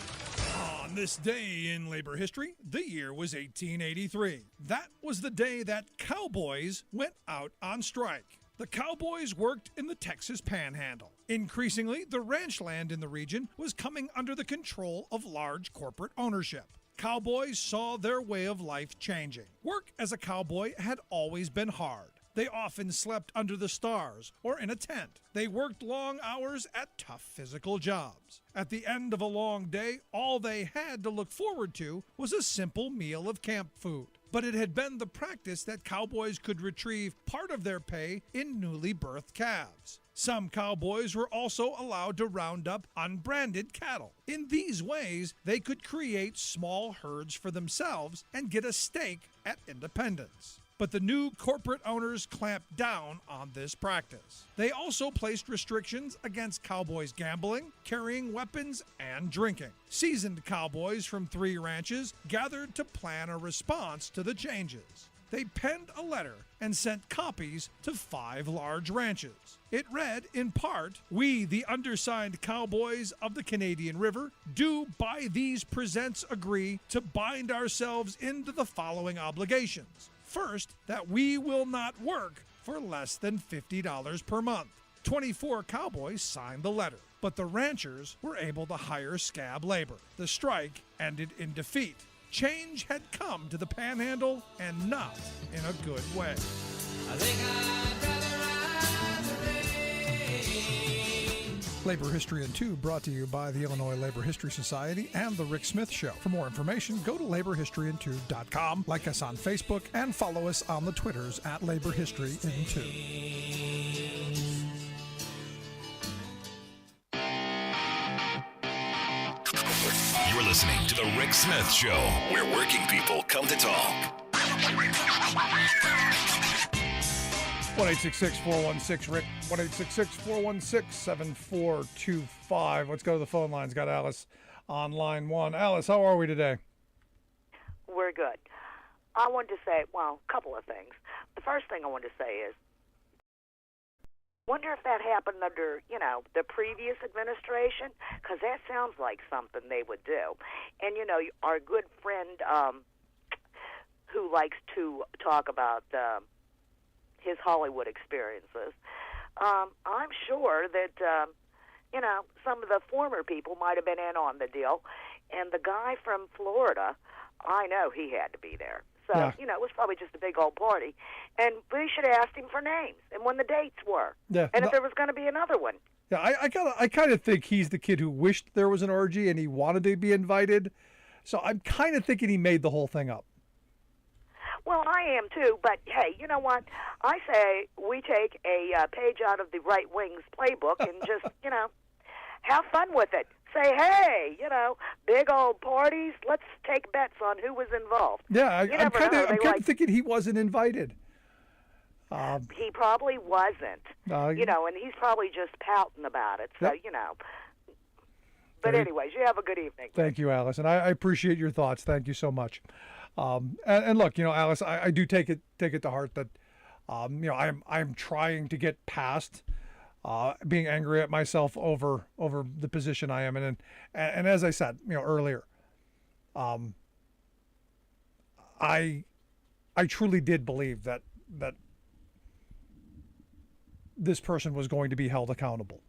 Speaker 2: On this day in labor history, the year was 1883. That was the day that cowboys went out on strike. The cowboys worked in the Texas Panhandle. Increasingly, the ranch land in the region was coming under the control of large corporate ownership. Cowboys saw their way of life changing. Work as a cowboy had always been hard. They often slept under the stars or in a tent. They worked long hours at tough physical jobs. At the end of a long day, all they had to look forward to was a simple meal of camp food. But it had been the practice that cowboys could retrieve part of their pay in newly birthed calves. Some cowboys were also allowed to round up unbranded cattle. In these ways, they could create small herds for themselves and get a stake at independence. But the new corporate owners clamped down on this practice. They also placed restrictions against cowboys gambling, carrying weapons, and drinking. Seasoned cowboys from 3 ranches gathered to plan a response to the changes. They penned a letter and sent copies to 5 large ranches. It read, in part, "We, the undersigned cowboys of the Canadian River, do by these presents agree to bind ourselves into the following obligations. First, that we will not work for less than $50 per month." 24 cowboys signed the letter. But the ranchers were able to hire scab labor. The strike ended in defeat. Change had come to the Panhandle, and not in a good way.
Speaker 5: I think I'd rather ride the rain.
Speaker 2: Labor History in 2 brought to you by the Illinois Labor History Society and The Rick Smith Show. For more information, go to laborhistoryin2.com, like us on Facebook, and follow us on the Twitters at Labor History in 2.
Speaker 1: You're listening to The Rick Smith Show, where working people come to talk.
Speaker 2: 1-866-416-RICK, 1-866-416-7425. Let's go to the phone lines. Got Alice on line 1. Alice, how are we today?
Speaker 6: We're good. I wanted to say, well, a couple of things. The first thing I wanted to say is, wonder if that happened under, the previous administration, because that sounds like something they would do. And, our good friend who likes to talk about his Hollywood experiences, I'm sure that, some of the former people might have been in on the deal. And the guy from Florida, I know he had to be there. So,
Speaker 2: Yeah.
Speaker 6: It was probably just a big old party. And we should have asked him for names and when the dates were.
Speaker 2: Yeah,
Speaker 6: and if there was going to be another one.
Speaker 2: Yeah, I kind of think he's the kid who wished there was an orgy and he wanted to be invited. So I'm kind of thinking he made the whole thing up.
Speaker 6: Well, I am too, but hey, you know what? I say we take a page out of the right wing's playbook and just, have fun with it. Say, hey, big old parties. Let's take bets on who was involved.
Speaker 2: Yeah, I'm kind of thinking he wasn't invited.
Speaker 6: He probably wasn't, and he's probably just pouting about it. So, But anyways, you have a good evening.
Speaker 2: Thank you, Alice, and I appreciate your thoughts. Thank you so much. And look, Alice, I do take it to heart that, I'm trying to get past being angry at myself over the position I am in, and as I said, earlier, I truly did believe that this person was going to be held accountable,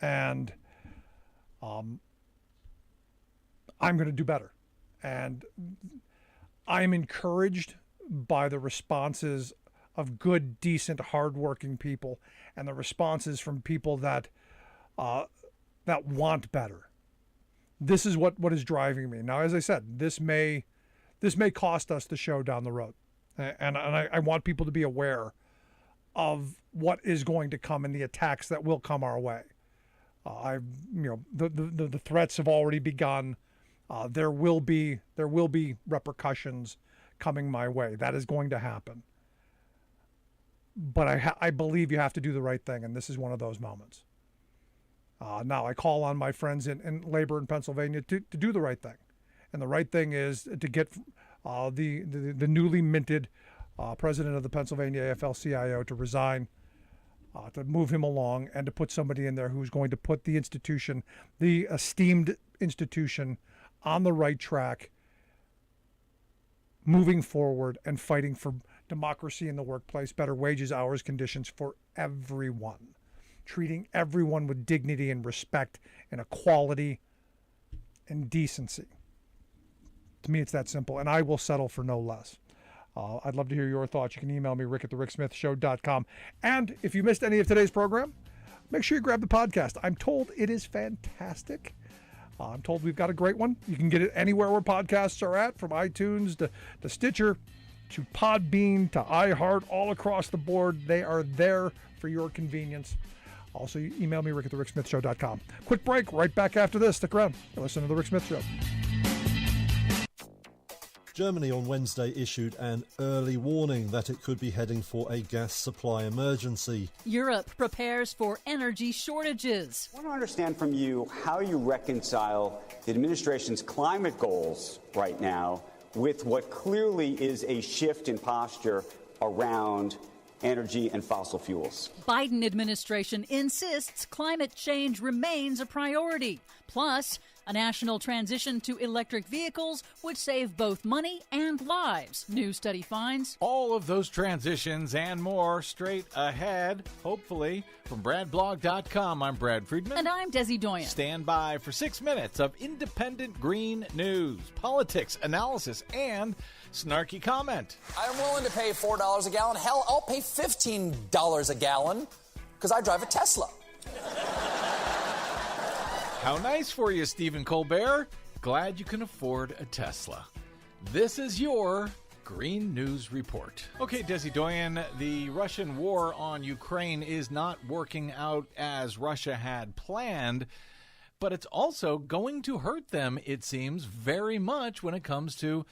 Speaker 2: and I'm going to do better, and I'm encouraged by the responses of good, decent, hardworking people, and the responses from people that want better. This is what is driving me. Now, as I said, this may cost us the show down the road, and I want people to be aware of what is going to come and the attacks that will come our way. The threats have already begun. There will be repercussions coming my way. That is going to happen. But I believe you have to do the right thing, and this is one of those moments. Now, I call on my friends in labor in Pennsylvania to do the right thing. And the right thing is to get the newly minted president of the Pennsylvania AFL-CIO to resign, to move him along, and to put somebody in there who's going to put the institution, the esteemed institution, on the right track, moving forward and fighting for democracy in the workplace, better wages, hours, conditions for everyone, treating everyone with dignity and respect and equality and decency. To me, it's that simple, and I will settle for no less. I'd love to hear your thoughts. You can email me, rick@thericksmithshow.com. And if you missed any of today's program, make sure you grab the podcast. I'm told it is fantastic. I'm told we've got a great one. You can get it anywhere where podcasts are at, from iTunes to Stitcher to Podbean to iHeart, all across the board. They are there for your convenience. Also, you email me, rick@thericksmithshow.com. Quick break, right back after this. Stick around. Listen to The Rick Smith Show.
Speaker 7: Germany on Wednesday issued an early warning that it could be heading for a gas supply emergency.
Speaker 8: Europe prepares for energy shortages.
Speaker 9: I want to understand from you how you reconcile the administration's climate goals right now with what clearly is a shift in posture around energy and fossil fuels.
Speaker 8: Biden administration insists climate change remains a priority. Plus, A national transition to electric vehicles would save both money and lives, new study finds.
Speaker 10: All of those transitions and more straight ahead, hopefully. From BradBlog.com, I'm Brad Friedman.
Speaker 8: And I'm Desi Doyen.
Speaker 10: Stand by for 6 minutes of independent green news, politics, analysis, and snarky comment.
Speaker 11: I'm willing to pay $4 a gallon. Hell, I'll pay $15 a gallon because I drive a Tesla.
Speaker 10: How nice for you, Stephen Colbert. Glad you can afford a Tesla. This is your Green News Report. Okay, Desi Doyen, the Russian war on Ukraine is not working out as Russia had planned, but it's also going to hurt them, it seems, very much when it comes to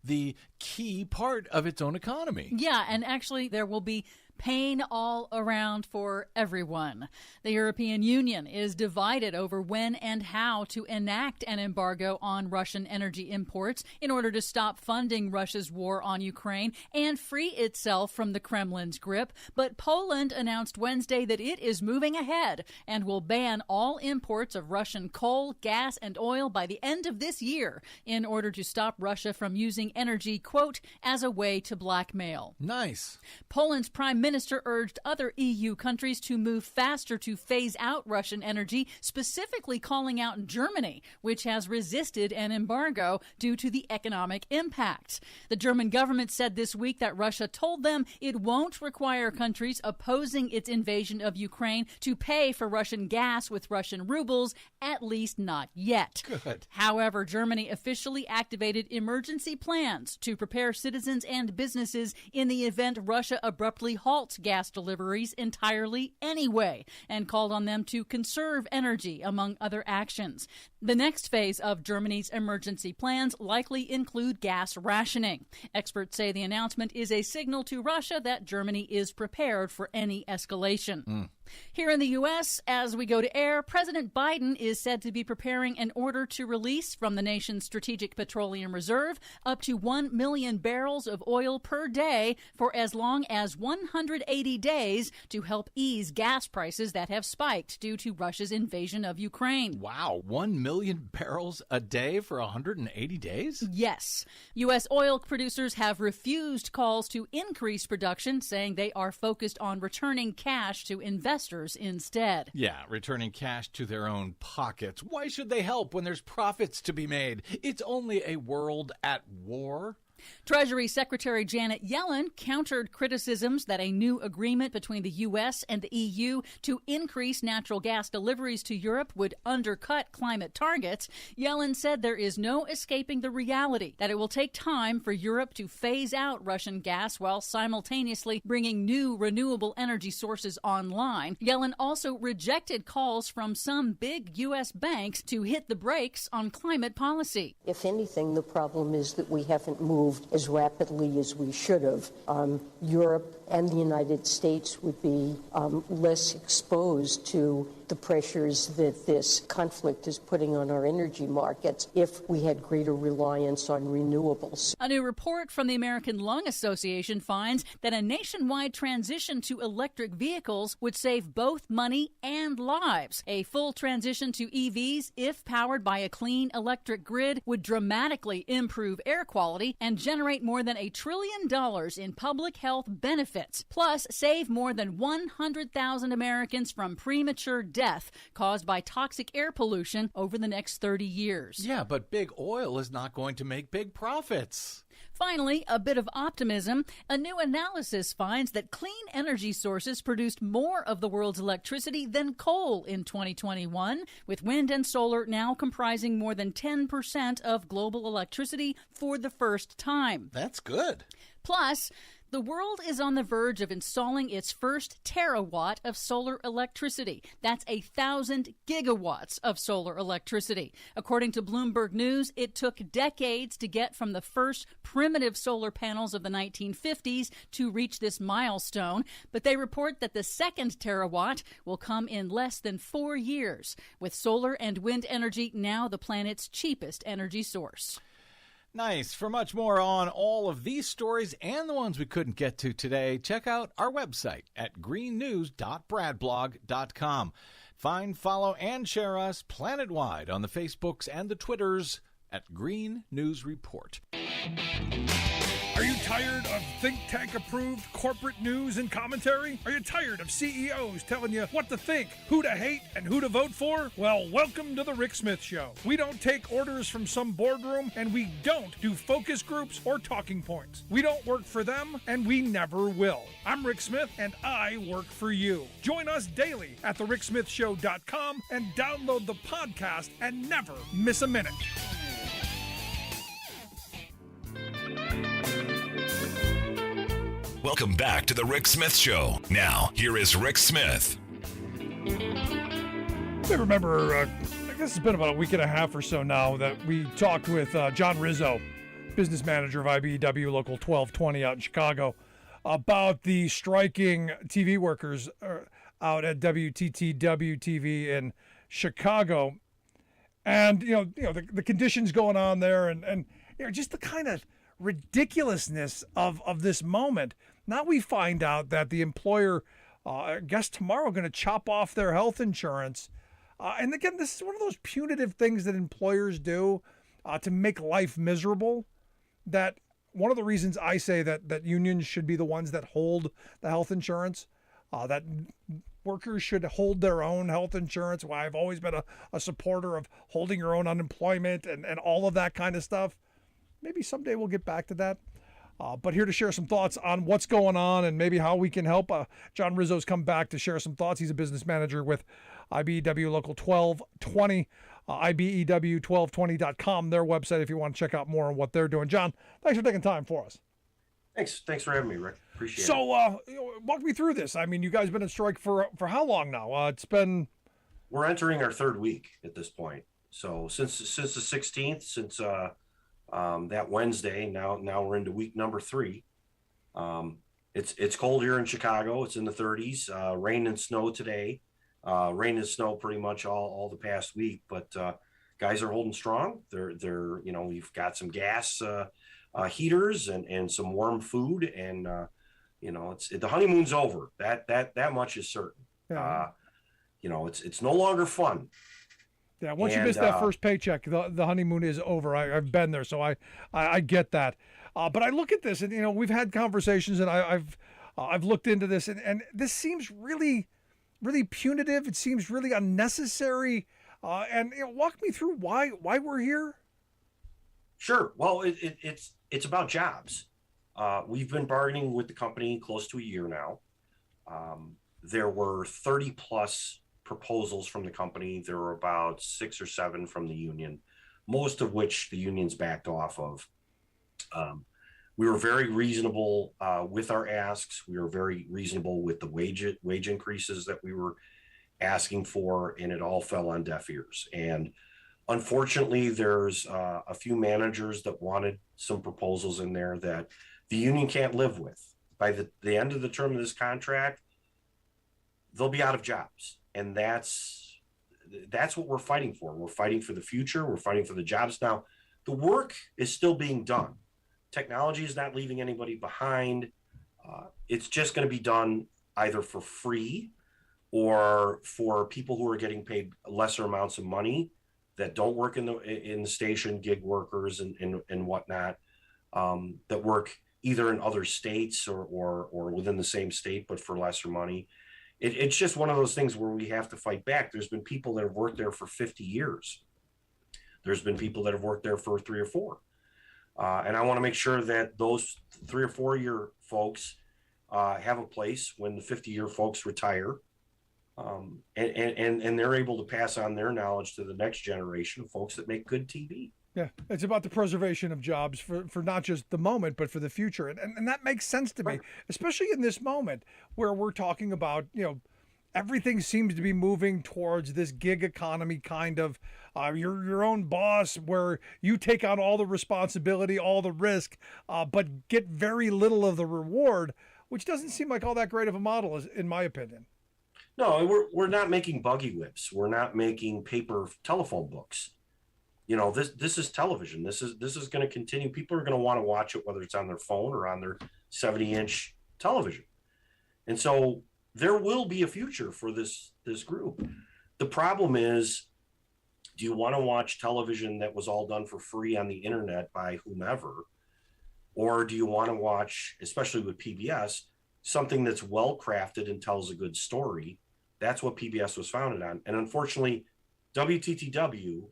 Speaker 10: the key part of its own economy.
Speaker 8: Yeah, and actually there will be pain all around for everyone. The European Union is divided over when and how to enact an embargo on Russian energy imports in order to stop funding Russia's war on Ukraine and free itself from the Kremlin's grip. But Poland announced Wednesday that it is moving ahead and will ban all imports of Russian coal, gas, and oil by the end of this year in order to stop Russia from using energy, quote, as a way to blackmail.
Speaker 10: Nice.
Speaker 8: Poland's Prime Minister urged other EU countries to move faster to phase out Russian energy, specifically calling out Germany, which has resisted an embargo due to the economic impact. The German government said this week that Russia told them it won't require countries opposing its invasion of Ukraine to pay for Russian gas with Russian rubles, at least not yet.
Speaker 10: Good.
Speaker 8: However, Germany officially activated emergency plans to prepare citizens and businesses in the event Russia abruptly halts gas deliveries entirely anyway, and called on them to conserve energy, among other actions. The next phase of Germany's emergency plans likely include gas rationing. Experts say the announcement is a signal to Russia that Germany is prepared for any escalation. Here in the U.S., as we go to air, President Biden is said to be preparing an order to release from the nation's Strategic Petroleum Reserve up to 1 million barrels of oil per day for as long as 180 days to help ease gas prices that have spiked due to Russia's invasion of Ukraine.
Speaker 10: Wow, 1 million barrels a day for 180 days?
Speaker 8: Yes. U.S. oil producers have refused calls to increase production, saying they are focused on returning cash to investors instead.
Speaker 10: Yeah, returning cash to their own pockets. Why should they help when there's profits to be made? It's only a world at war.
Speaker 8: Treasury Secretary Janet Yellen countered criticisms that a new agreement between the U.S. and the EU to increase natural gas deliveries to Europe would undercut climate targets. Yellen said there is no escaping the reality that it will take time for Europe to phase out Russian gas while simultaneously bringing new renewable energy sources online. Yellen also rejected calls from some big U.S. banks to hit the brakes on climate policy.
Speaker 12: If anything, the problem is that we haven't moved as rapidly as we should have. Europe and the United States would be less exposed to the pressures that this conflict is putting on our energy markets if we had greater reliance on renewables.
Speaker 8: A new report from the American Lung Association finds that a nationwide transition to electric vehicles would save both money and lives. A full transition to EVs, if powered by a clean electric grid, would dramatically improve air quality and generate more than $1 trillion in public health benefits, plus save more than 100,000 Americans from premature death caused by toxic air pollution over the next 30 years.
Speaker 10: Yeah, but big oil is not going to make big profits.
Speaker 8: Finally, a bit of optimism. A new analysis finds that clean energy sources produced more of the world's electricity than coal in 2021, with wind and solar now comprising more than 10% of global electricity for the first time.
Speaker 10: That's good.
Speaker 8: Plus, the world is on the verge of installing its first terawatt of solar electricity. That's 1,000 gigawatts of solar electricity. According to Bloomberg News, it took decades to get from the first primitive solar panels of the 1950s to reach this milestone, but they report that the second terawatt will come in less than 4 years, with solar and wind energy now the planet's cheapest energy source.
Speaker 10: Nice. For much more on all of these stories and the ones we couldn't get to today, check out our website at greennews.bradblog.com. Find, follow, and share us planet-wide on the Facebooks and the Twitters at Green News Report.
Speaker 2: Are you tired of think tank approved corporate news and commentary? Are you tired of CEOs telling you what to think, who to hate, and who to vote for? Well, welcome to the Rick Smith Show. We don't take orders from some boardroom, and we don't do focus groups or talking points. We don't work for them, and we never will. I'm Rick Smith, and I work for you. Join us daily at thericksmithshow.com and download the podcast and never miss a minute.
Speaker 1: Welcome back to the Rick Smith Show. Now, here is Rick Smith.
Speaker 2: I remember, I guess it's been about a week and a half or so now that we talked with John Rizzo, business manager of IBEW Local 1220 out in Chicago, about the striking TV workers out at WTTW TV in Chicago. And, the conditions going on there and just the kind of ridiculousness of this moment. Now we find out that the employer, I guess tomorrow, going to chop off their health insurance. And again, this is one of those punitive things that employers do to make life miserable. That one of the reasons I say that unions should be the ones that hold the health insurance, that workers should hold their own health insurance. Why I've always been a supporter of holding your own unemployment and all of that kind of stuff. Maybe someday we'll get back to that. But here to share some thoughts on what's going on and maybe how we can help. John Rizzo's come back to share some thoughts. He's a business manager with IBEW Local 1220, IBEW1220.com, their website if you want to check out more on what they're doing. John, thanks for taking time for us.
Speaker 13: Thanks for having me, Rick. Appreciate it.
Speaker 2: So, walk me through this. I mean, you guys have been on strike for how long now?
Speaker 13: We're entering our third week at this point. So since the 16th, since that Wednesday, now we're into week number 3. It's cold here in Chicago. It's in the 30s. Rain and snow today. Rain and snow pretty much all the past week, but guys are holding strong. They're we've got some gas heaters and some warm food, and the honeymoon's over. That much is certain.
Speaker 2: Yeah.
Speaker 13: It's no longer fun.
Speaker 2: Yeah, once you miss that first paycheck, the honeymoon is over. I've been there, so I get that. But I look at this, and we've had conversations, and I've looked into this, and this seems really, really punitive. It seems really unnecessary. And walk me through why we're here.
Speaker 13: Sure. Well, it's about jobs. We've been bargaining with the company close to a year now. There were 30 plus proposals from the company. There were about 6 or 7 from the union, most of which the unions backed off of. We were very reasonable with our asks. We were very reasonable with the wage increases that we were asking for, and it all fell on deaf ears. And unfortunately, there's a few managers that wanted some proposals in there that the union can't live with. By the end of the term of this contract, they'll be out of jobs. And that's what we're fighting for. We're fighting for the future. We're fighting for the jobs. Now, the work is still being done. Technology is not leaving anybody behind. It's just going to be done either for free or for people who are getting paid lesser amounts of money that don't work in the station, gig workers and whatnot, that work either in other states or within the same state, but for lesser money. It's just one of those things where we have to fight back. There's been people that have worked there for 50 years. There's been people that have worked there for 3 or 4. And I want to make sure that those 3 or 4 year folks have a place when the 50-year folks retire. And they're able to pass on their knowledge to the next generation of folks that make good TV.
Speaker 2: Yeah, it's about the preservation of jobs for not just the moment, but for the future. And that makes sense to me, especially in this moment where we're talking about, everything seems to be moving towards this gig economy kind of, you're your own boss, where you take on all the responsibility, all the risk, but get very little of the reward, which doesn't seem like all that great of a model, in my opinion.
Speaker 13: No, we're not making buggy whips. We're not making paper telephone books. This is television. This is going to continue. People are going to want to watch it, whether it's on their phone or on their 70-inch television. And so there will be a future for this group. The problem is, do you want to watch television that was all done for free on the internet by whomever? Or do you want to watch, especially with PBS, something that's well crafted and tells a good story? That's what PBS was founded on. And unfortunately, WTTW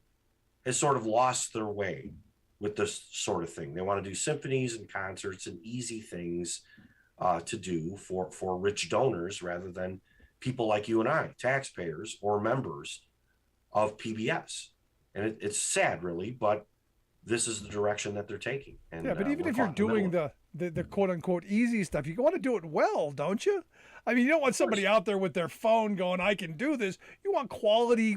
Speaker 13: has sort of lost their way with this sort of thing. They want to do symphonies and concerts and easy things to do for rich donors rather than people like you and I, taxpayers or members of PBS. And it's sad, really, but this is the direction that they're taking. And,
Speaker 2: but even if you're doing the quote unquote easy stuff, you want to do it well, don't you? I mean, you don't want somebody out there with their phone going, I can do this. You want quality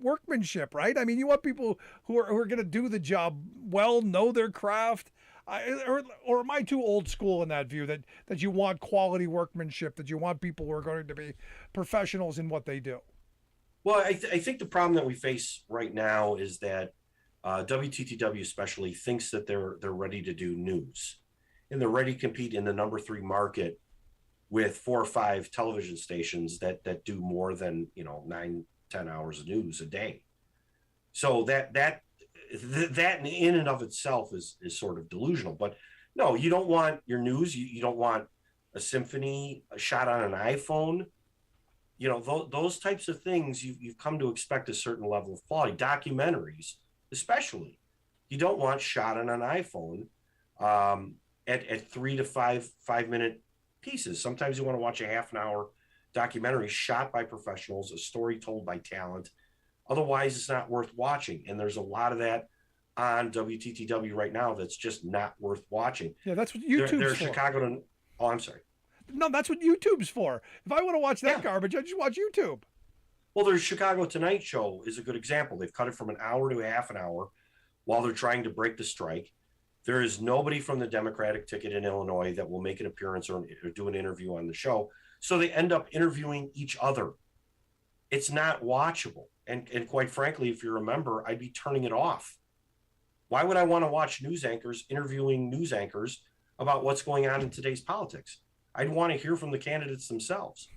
Speaker 2: workmanship, right? I mean, you want people who are going to do the job well, know their craft. Or am I too old school in that view that you want quality workmanship, that you want people who are going to be professionals in what they do?
Speaker 13: Well, I think the problem that we face right now is that WTTW especially thinks that they're ready to do news, and they're ready to compete in the number 3 market with 4 or 5 television stations that do more than 9-10 hours of news a day. So that in and of itself is sort of delusional. But no, you don't want your news. You don't want a symphony shot on an iPhone. Those types of things you've come to expect a certain level of quality. Documentaries, especially, you don't want shot on an iPhone at 3 to 5 minute pieces. Sometimes you want to watch a half an hour documentary shot by professionals, a story told by talent. Otherwise, it's not worth watching. And there's a lot of that on WTTW right now that's just not worth watching.
Speaker 2: Yeah, that's what YouTube's
Speaker 13: they're
Speaker 2: for.
Speaker 13: Chicago. Oh, I'm sorry.
Speaker 2: No, that's what YouTube's for. If I want to watch that garbage, I just watch YouTube.
Speaker 13: Well, their Chicago Tonight Show is a good example. They've cut it from an hour to a half an hour while they're trying to break the strike. There is nobody from the Democratic ticket in Illinois that will make an appearance or do an interview on the show. So they end up interviewing each other. It's not watchable. And quite frankly, if you remember, I'd be turning it off. Why would I want to watch news anchors interviewing news anchors about what's going on in today's politics? I'd want to hear from the candidates themselves.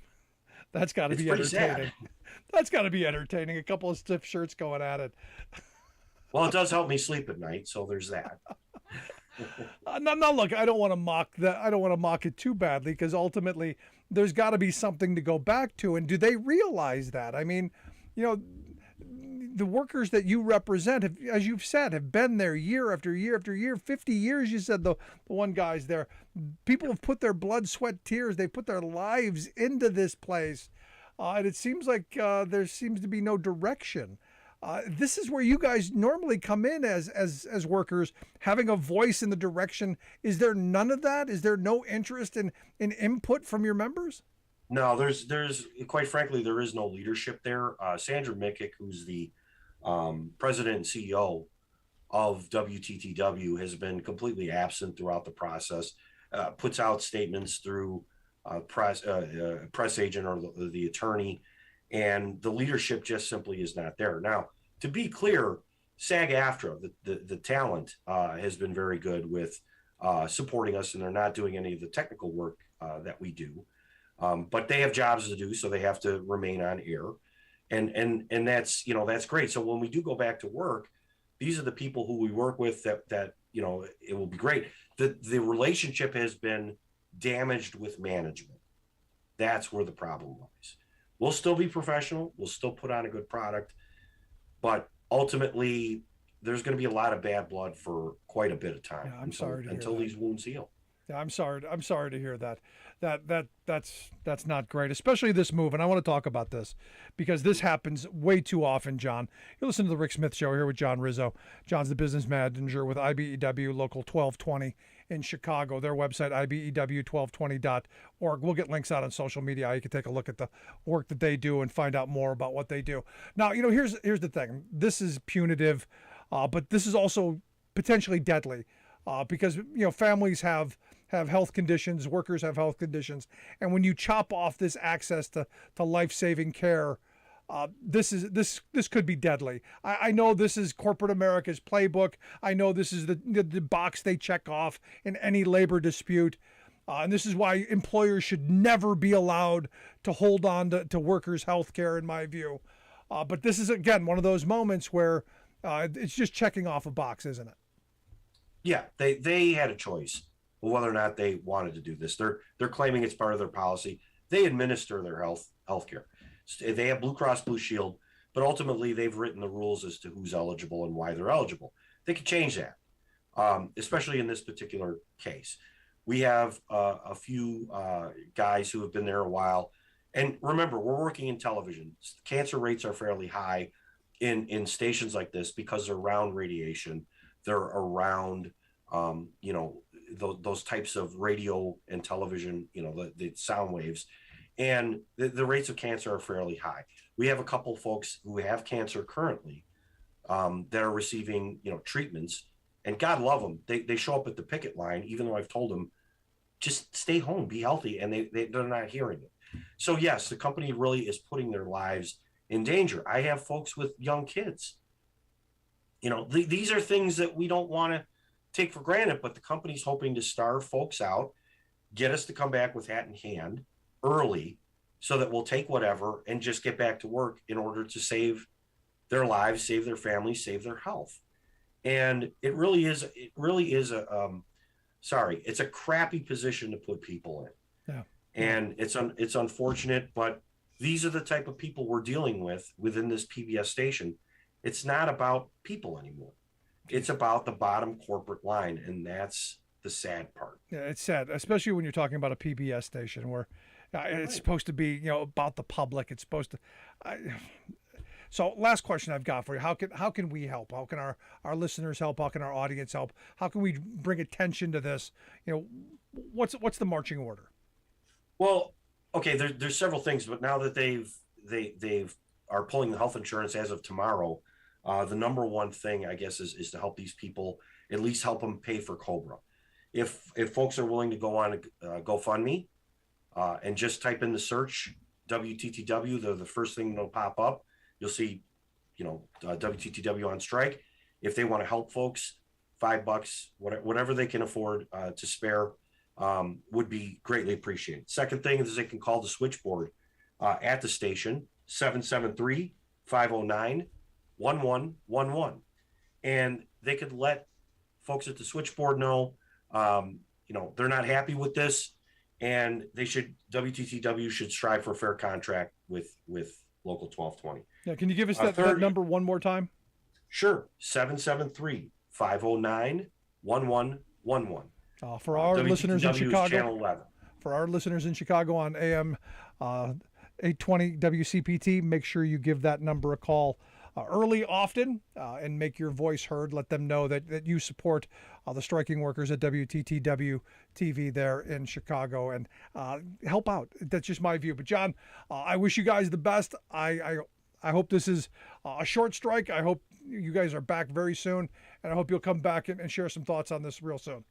Speaker 2: That's got to be entertaining. That's got to be entertaining. A couple of stiff shirts going at it.
Speaker 13: Well, it does help me sleep at night, so there's that.
Speaker 2: No, look, I don't want to mock that. I don't want to mock it too badly, because ultimately there's got to be something to go back to. And do they realize that? I mean, the workers that you represent, as you've said, have been there year after year after year. 50 years, you said, the one guy's there. People have put their blood, sweat, tears. They put their lives into this place. And it seems like there seems to be no direction. This is where you guys normally come in as workers, having a voice in the direction. Is there none of that? Is there no interest in input from your members?
Speaker 13: No, there's quite frankly, there is no leadership there. Sandra Mikic, who's the president and CEO of WTTW, has been completely absent throughout the process, puts out statements through press agent or the attorney, and the leadership just simply is not there. Now, to be clear, SAG-AFTRA, the talent, has been very good with supporting us, and they're not doing any of the technical work that we do. But they have jobs to do, so they have to remain on air. And that's, that's great. So when we do go back to work, these are the people who we work with that it will be great. The relationship has been damaged with management. That's where the problem lies. We'll still be professional. We'll still put on a good product, but ultimately there's going to be a lot of bad blood for quite a bit of time.
Speaker 2: Yeah,
Speaker 13: until these wounds heal.
Speaker 2: Yeah, I'm sorry to hear that. That's not great, especially this move. And I want to talk about this because this happens way too often, John. You listen to the Rick Smith Show here with John Rizzo. John's the business manager with IBEW Local 1220 in Chicago. Their website, IBEW1220.org. We'll get links out on social media. You can take a look at the work that they do and find out more about what they do. Now, here's the thing. This is punitive, but this is also potentially deadly because families have health conditions, workers have health conditions, and when you chop off this access to life-saving care, this could be deadly. I know this is corporate America's playbook. I know this is the box they check off in any labor dispute. And this is why employers should never be allowed to hold on to workers' health care, in my view. But this is, again, one of those moments where it's just checking off a box, isn't it?
Speaker 13: Yeah, they had a choice of whether or not they wanted to do this. They're claiming it's part of their policy. They administer their health care. They have Blue Cross Blue Shield, but ultimately they've written the rules as to who's eligible and why they're eligible. They could change that, especially in this particular case. We have a few guys who have been there a while. And remember, we're working in television. Cancer rates are fairly high in stations like this because they're around radiation. They're around, those types of radio and television, the sound waves. And the rates of cancer are fairly high. We have a couple folks who have cancer currently that are receiving, treatments. And God love them. They show up at the picket line, even though I've told them, just stay home, be healthy, and they're not hearing it. So yes, the company really is putting their lives in danger. I have folks with young kids. These are things that we don't want to take for granted, but the company's hoping to starve folks out, get us to come back with hat in hand early so that we'll take whatever and just get back to work in order to save their lives, save their families, save their health. And it really is it's a crappy position to put people in.
Speaker 2: Yeah.
Speaker 13: And it's unfortunate, but these are the type of people we're dealing with within this PBS station. It's not about people anymore. It's about the bottom corporate line, and that's the sad part.
Speaker 2: Yeah, it's sad, especially when you're talking about a PBS station where it's supposed to be, about the public. It's supposed to. So, last question I've got for you: How can we help? How can our listeners help? How can our audience help? How can we bring attention to this? What's the marching order?
Speaker 13: Well, okay, there's several things, but now that they are pulling the health insurance as of tomorrow, the number one thing, I guess, is to help these people, at least help them pay for Cobra. If folks are willing to go on GoFundMe and just type in the search WTTW, the first thing that'll pop up. You'll see, WTTW on strike. If they want to help folks, $5, whatever they can afford to spare, would be greatly appreciated. Second thing is they can call the switchboard at the station, 773-509-1111. And they could let folks at the switchboard know, they're not happy with this, and WTTW should strive for a fair contract with Local 1220.
Speaker 2: Yeah, can you give us that number one more time?
Speaker 13: Sure, 773-509-1111.
Speaker 2: For our listeners in Chicago,
Speaker 13: Channel 11.
Speaker 2: For our listeners in Chicago on AM 820 WCPT, make sure you give that number a call early, often, and make your voice heard. Let them know that you support the striking workers at WTTW TV there in Chicago, and help out. That's just my view. But John, I wish you guys the best. I hope this is a short strike. I hope you guys are back very soon, and I hope you'll come back and share some thoughts on this real soon.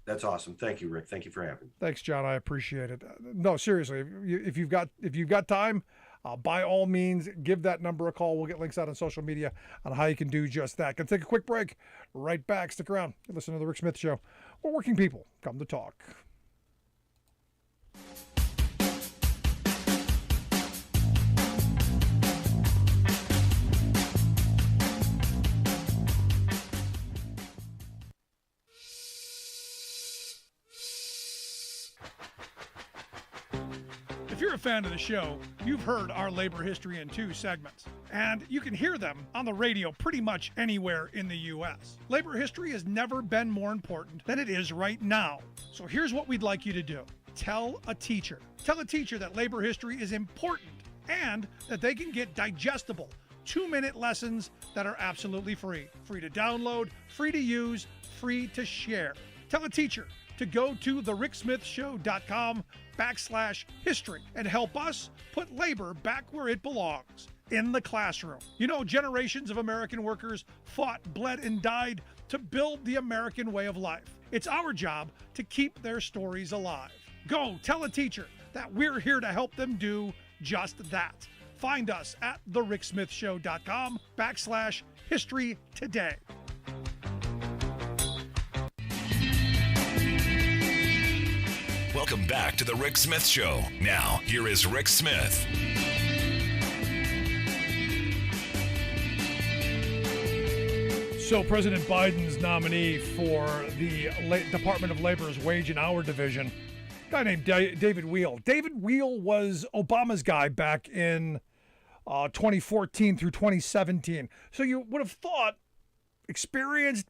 Speaker 13: That's awesome. Thank you, Rick. Thank you for having me.
Speaker 2: Thanks, John. I appreciate it. No, seriously, if you've got time, by all means, give that number a call. We'll get links out on social media on how you can do just that. Gonna take a quick break. Right back. Stick around. Listen to the Rick Smith Show, where working people come to talk. If you're a fan of the show, you've heard our labor history in 2 segments, and you can hear them on the radio pretty much anywhere in the U.S. Labor history has never been more important than it is right now. So here's what we'd like you to do. Tell a teacher. Tell a teacher that labor history is important and that they can get digestible 2-minute lessons that are absolutely free. Free to download, free to use, free to share. Tell a teacher to go to thericksmithshow.com/history and help us put labor back where it belongs, in the classroom. Generations of American workers fought, bled, and died to build the American way of life. It's our job to keep their stories alive. Go tell a teacher that we're here to help them do just that. Find us at thericksmithshow.com/history today.
Speaker 1: Welcome back to the Rick Smith Show. Now, here is Rick Smith.
Speaker 2: So President Biden's nominee for the Department of Labor's Wage and Hour Division, a guy named David Weil. David Weil was Obama's guy back in 2014 through 2017. So you would have thought, experienced,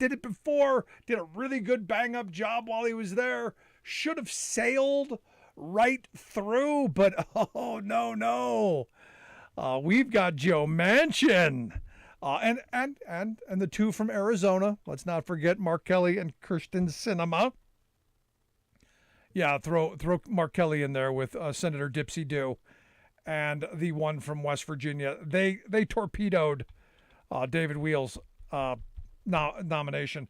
Speaker 2: did it before, did a really good bang-up job while he was there, should have sailed right through, but oh, no. We've got Joe Manchin. And the two from Arizona. Let's not forget Mark Kelly and Kirsten Sinema. Yeah, throw Mark Kelly in there with Senator Dipsy Doo, and the one from West Virginia. They torpedoed David Weil's nomination.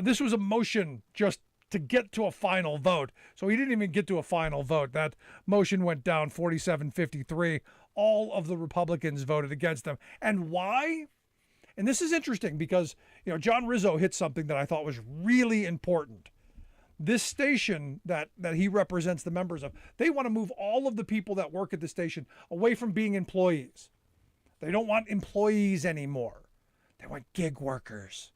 Speaker 2: This was a motion just to get to a final vote. So he didn't even get to a final vote. That motion went down 47-53. All of the Republicans voted against them. And why? And this is interesting because, John Rizzo hit something that I thought was really important. This station that he represents the members of, they want to move all of the people that work at the station away from being employees. They don't want employees anymore. They want gig workers.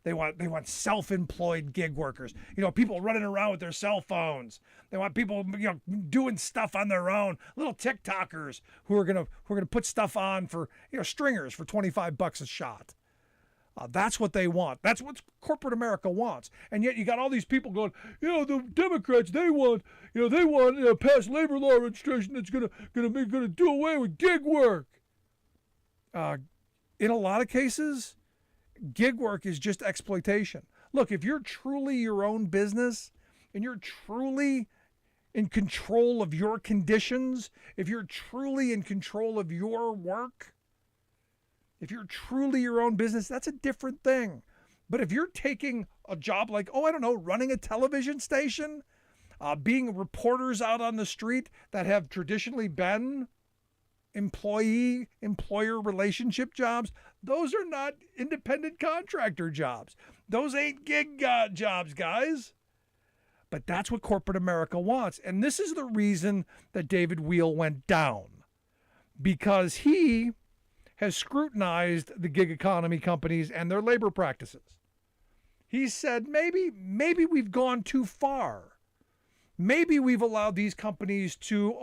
Speaker 2: They want self-employed gig workers. People running around with their cell phones. They want people, doing stuff on their own. Little TikTokers who are gonna put stuff on for, stringers for $25 a shot. That's what they want. That's what corporate America wants. And yet you got all these people going, the Democrats, they want pass labor law legislation that's gonna do away with gig work. In a lot of cases, gig work is just exploitation. Look, if you're truly your own business and you're truly in control of your conditions, if you're truly in control of your work, if you're truly your own business, that's a different thing. But if you're taking a job like, running a television station, being reporters out on the street that have traditionally been employee-employer relationship jobs, those are not independent contractor jobs. Those ain't gig jobs, guys. But that's what corporate America wants. And this is the reason that David Weil went down. Because he has scrutinized the gig economy companies and their labor practices. He said, maybe we've gone too far. Maybe we've allowed these companies to,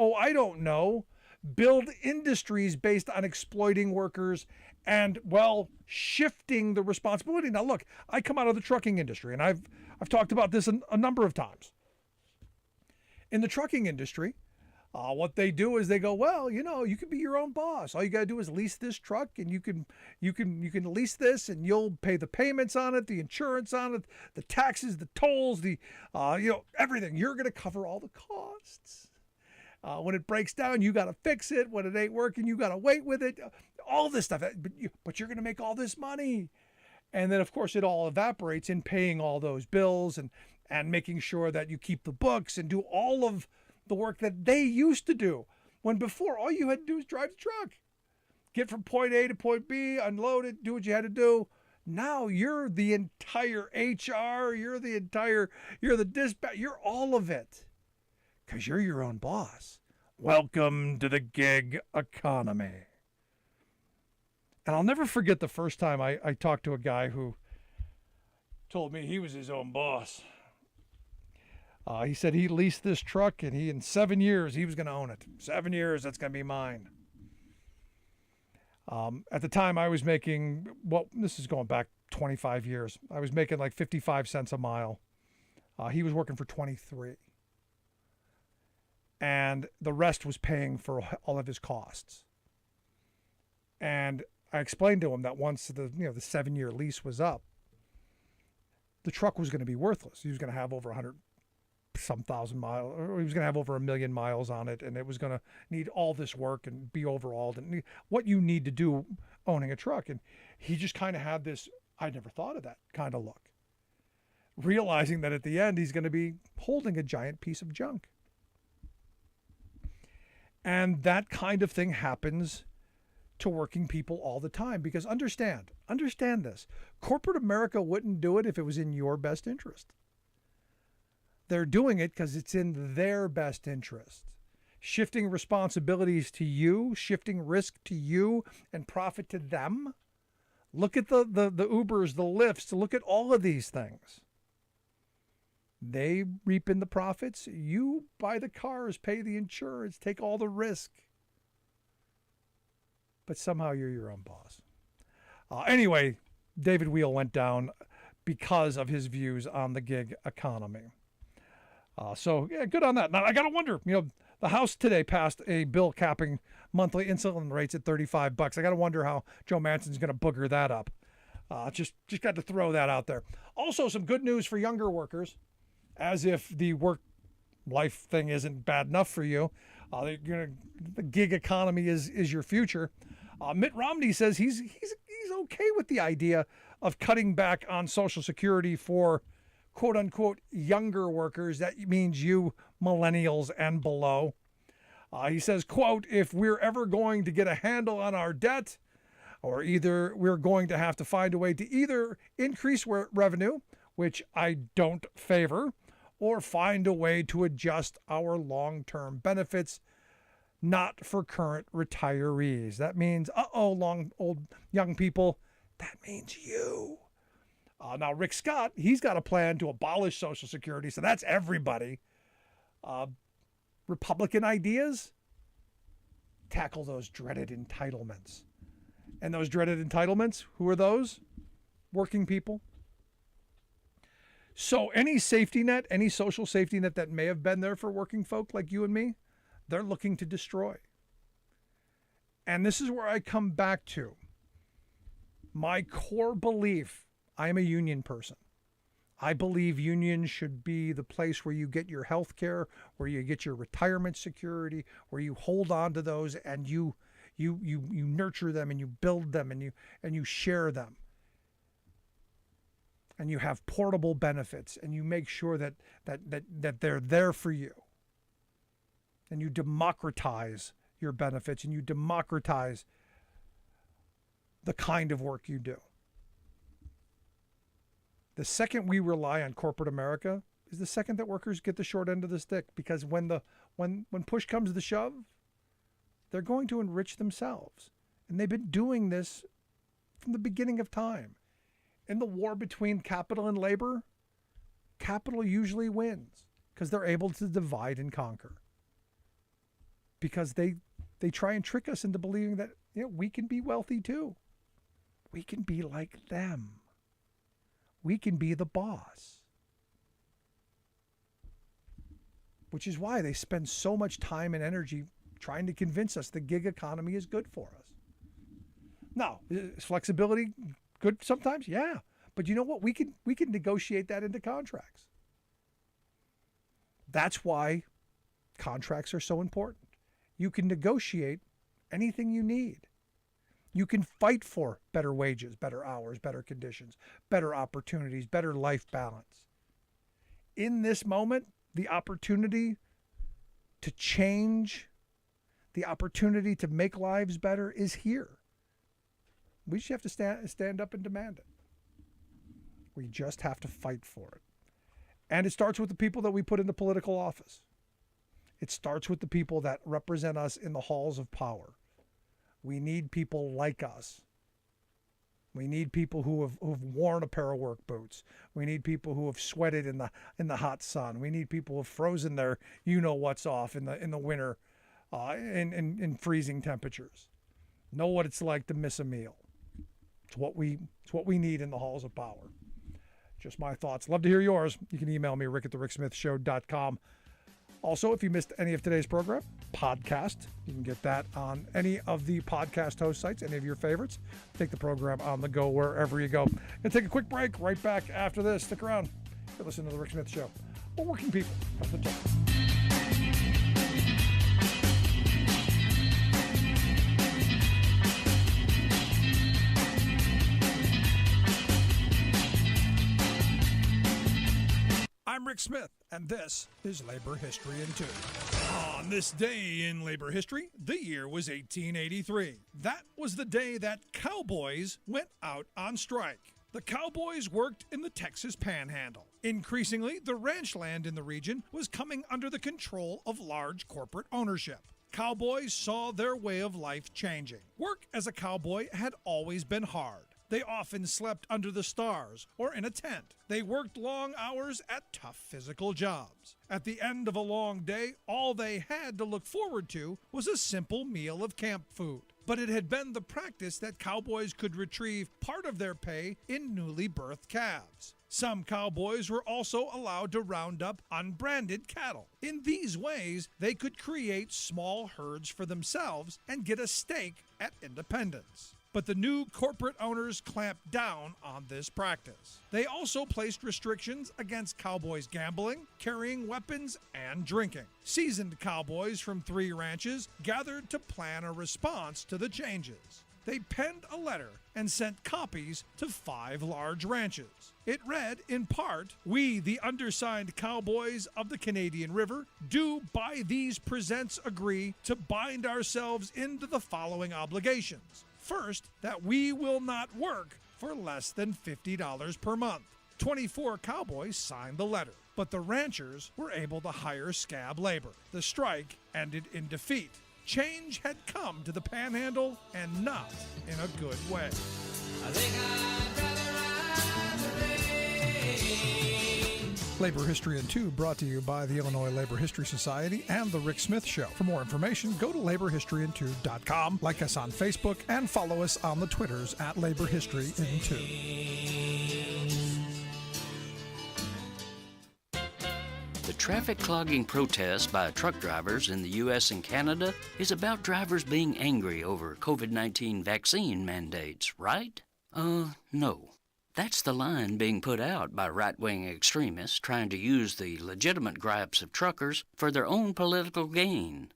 Speaker 2: build industries based on exploiting workers and, shifting the responsibility. Now, look, I come out of the trucking industry, and I've talked about this a number of times. In the trucking industry, what they do is they go, you can be your own boss. All you got to do is lease this truck, and you can lease this, and you'll pay the payments on it, the insurance on it, the taxes, the tolls, everything. You're going to cover all the costs. When it breaks down, you got to fix it. When it ain't working, you got to wait with it. All this stuff. But you're going to make all this money. And then, of course, it all evaporates in paying all those bills and making sure that you keep the books and do all of the work that they used to do. When before, all you had to do was drive the truck. Get from point A to point B, unload it, do what you had to do. Now you're the entire HR. You're the dispatch. You're all of it. Because you're your own boss. Welcome to the gig economy. And I'll never forget the first time I talked to a guy who told me he was his own boss. He said he leased this truck, and in 7 years, he was going to own it. 7 years, that's going to be mine. At the time, I was making, this is going back 25 years. I was making like 55 cents a mile. He was working for 23. And the rest was paying for all of his costs. And I explained to him that once the 7-year lease was up, the truck was going to be worthless. He was going to have over 100-some thousand miles, or he was going to have over 1 million miles on it, and it was going to need all this work and be overhauled and what you need to do owning a truck. And he just kind of had this, I never thought of that kind of look, realizing that at the end he's going to be holding a giant piece of junk. And that kind of thing happens to working people all the time, because understand this. Corporate America wouldn't do it if it was in your best interest. They're doing it because it's in their best interest. Shifting responsibilities to you, shifting risk to you, and profit to them. Look at the Ubers, the Lyfts, look at all of these things. They reap in the profits. You buy the cars, pay the insurance, take all the risk. But somehow you're your own boss. Anyway, David Wheel went down because of his views on the gig economy. So, yeah, good on that. Now, I got to wonder, the House today passed a bill capping monthly insulin rates at $35. I got to wonder how Joe Manchin's going to booger that up. Just got to throw that out there. Also, some good news for younger workers, as if the work-life thing isn't bad enough for you. The gig economy is your future. Mitt Romney says he's okay with the idea of cutting back on Social Security for quote-unquote younger workers. That means you millennials and below. He says, quote, if we're ever going to get a handle on our debt, or either we're going to have to find a way to either increase revenue, which I don't favor, or find a way to adjust our long-term benefits, not for current retirees. That means, old young people, that means you. Now, Rick Scott, he's got a plan to abolish Social Security, so that's everybody. Republican ideas, tackle those dreaded entitlements. And those dreaded entitlements, who are those? Working people. So any safety net, any social safety net that may have been there for working folk like you and me, they're looking to destroy. And this is where I come back to my core belief. I am a union person. I believe unions should be the place where you get your health care, where you get your retirement security, where you hold on to those and you nurture them and you build them and you share them. And you have portable benefits and you make sure that they're there for you. And you democratize your benefits and you democratize the kind of work you do. The second we rely on corporate America is the second that workers get the short end of the stick, because when push comes to shove, they're going to enrich themselves. And they've been doing this from the beginning of time. In the war between capital and labor, capital usually wins because they're able to divide and conquer. Because they try and trick us into believing that we can be wealthy too. We can be like them. We can be the boss. Which is why they spend so much time and energy trying to convince us the gig economy is good for us. Now, is flexibility good sometimes? Yeah. But you know what? We can negotiate that into contracts. That's why contracts are so important. You can negotiate anything you need. You can fight for better wages, better hours, better conditions, better opportunities, better life balance. In this moment, the opportunity to change, the opportunity to make lives better is here. We just have to stand up and demand it. We just have to fight for it. And it starts with the people that we put into political office. It starts with the people that represent us in the halls of power. We need people like us. We need people who've worn a pair of work boots. We need people who have sweated in the hot sun. We need people who have frozen their what's off in the winter, in freezing temperatures. Know what it's like to miss a meal. It's what we need in the halls of power. Just my thoughts. Love to hear yours. You can email me, rick@thericksmithshow.com. Also, if you missed any of today's program, podcast, you can get that on any of the podcast host sites, any of your favorites. Take the program on the go wherever you go. Gonna take a quick break. Right back after this. Stick around. You're listening to The Rick Smith Show. We're working people at the top. I'm Rick Smith, and this is Labor History in 2. On this day in labor history, the year was 1883. That was the day that cowboys went out on strike. The cowboys worked in the Texas Panhandle. Increasingly, the ranch land in the region was coming under the control of large corporate ownership. Cowboys saw their way of life changing. Work as a cowboy had always been hard. They often slept under the stars or in a tent. They worked long hours at tough physical jobs. At the end of a long day, all they had to look forward to was a simple meal of camp food. But it had been the practice that cowboys could retrieve part of their pay in newly birthed calves. Some cowboys were also allowed to round up unbranded cattle. In these ways, they could create small herds for themselves and get a stake at independence. But the new corporate owners clamped down on this practice. They also placed restrictions against cowboys gambling, carrying weapons, and drinking. Seasoned cowboys from 3 ranches gathered to plan a response to the changes. They penned a letter and sent copies to 5 large ranches. It read, in part, "We, the undersigned cowboys of the Canadian River, do by these presents agree to bind ourselves into the following obligations. First, that we will not work for less than $50 per month." 24 cowboys signed the letter, but the ranchers were able to hire scab labor. The strike ended in defeat. Change had come to the Panhandle, and not in a good way.
Speaker 5: I think I'd rather ride the rain.
Speaker 2: Labor History in 2 brought to you by the Illinois Labor History Society and The Rick Smith Show. For more information, go to laborhistoryin2.com, like us on Facebook, and follow us on the Twitters at Labor History in 2.
Speaker 3: The traffic clogging protest by truck drivers in the U.S. and Canada is about drivers being angry over COVID-19 vaccine mandates, right? No. That's the line being put out by right-wing extremists trying to use the legitimate gripes of truckers for their own political gain.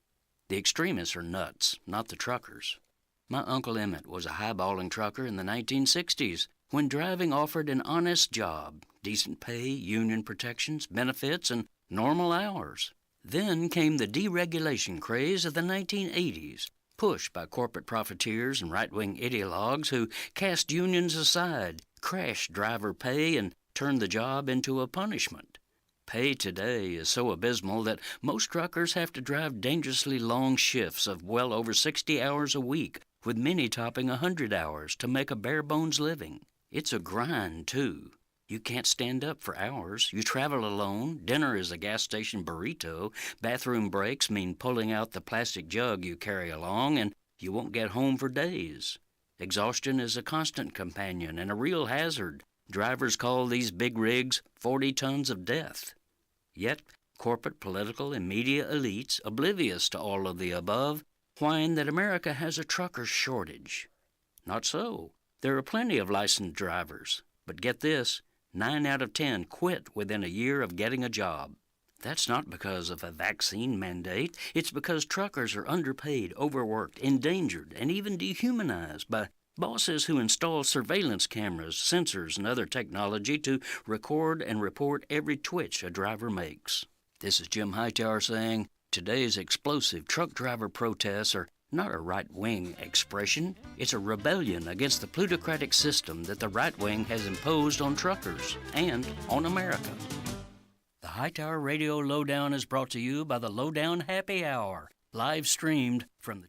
Speaker 3: The extremists are nuts, not the truckers. My Uncle Emmett was a highballing trucker in the 1960s when driving offered an honest job, decent pay, union protections, benefits, and normal hours. Then came the deregulation craze of the 1980s, pushed by corporate profiteers and right-wing ideologues who cast unions aside, crashed driver pay, and turned the job into a punishment. Pay today is so abysmal that most truckers have to drive dangerously long shifts of well over 60 hours a week, with many topping 100 hours to make a bare-bones living. It's a grind, too. You can't stand up for hours. You travel alone. Dinner is a gas station burrito. Bathroom breaks mean pulling out the plastic jug you carry along, and you won't get home for days. Exhaustion is a constant companion and a real hazard. Drivers call these big rigs 40 tons of death. Yet, corporate, political, and media elites, oblivious to all of the above, whine that America has a trucker shortage. Not so. There are plenty of licensed drivers. But get this, 9 out of 10 quit within a year of getting a job. That's not because of a vaccine mandate. It's because truckers are underpaid, overworked, endangered, and even dehumanized by bosses who install surveillance cameras, sensors, and other technology to record and report every twitch a driver makes. This is Jim Hightower saying, today's explosive truck driver protests are not a right-wing expression. It's a rebellion against the plutocratic system that the right wing has imposed on truckers and on America. The Hightower Radio Lowdown is brought to you by the Lowdown Happy Hour, live streamed from the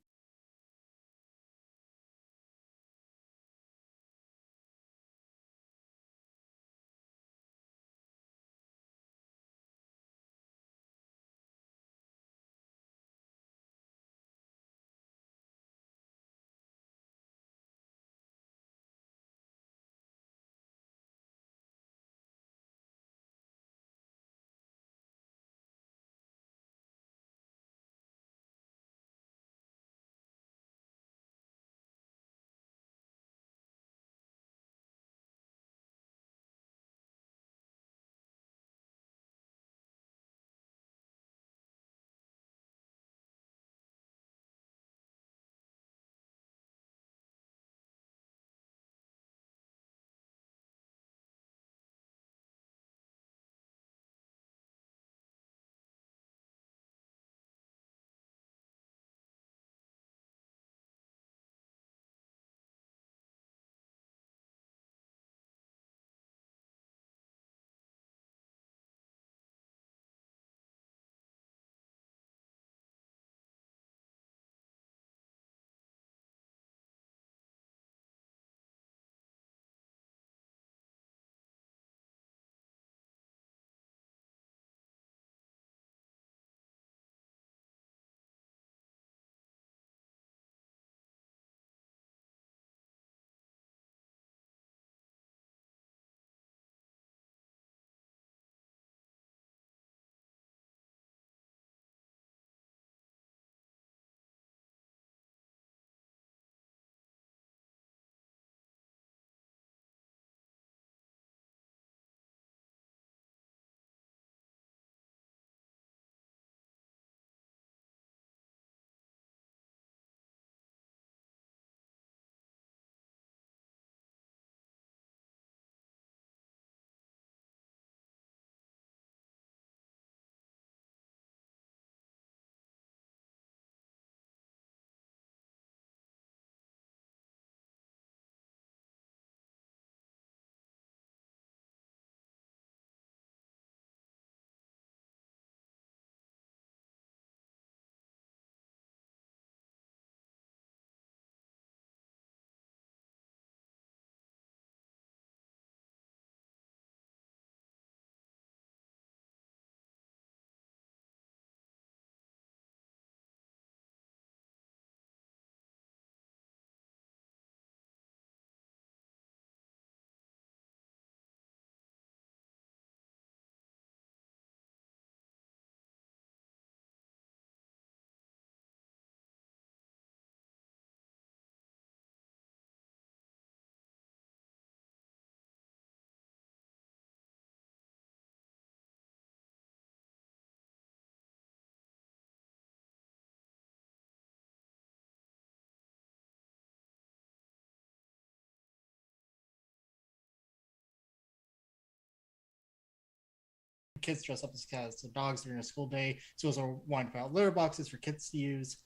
Speaker 14: kids dress up as cats and dogs during a school day. Schools are wanting to put out litter boxes for kids to use.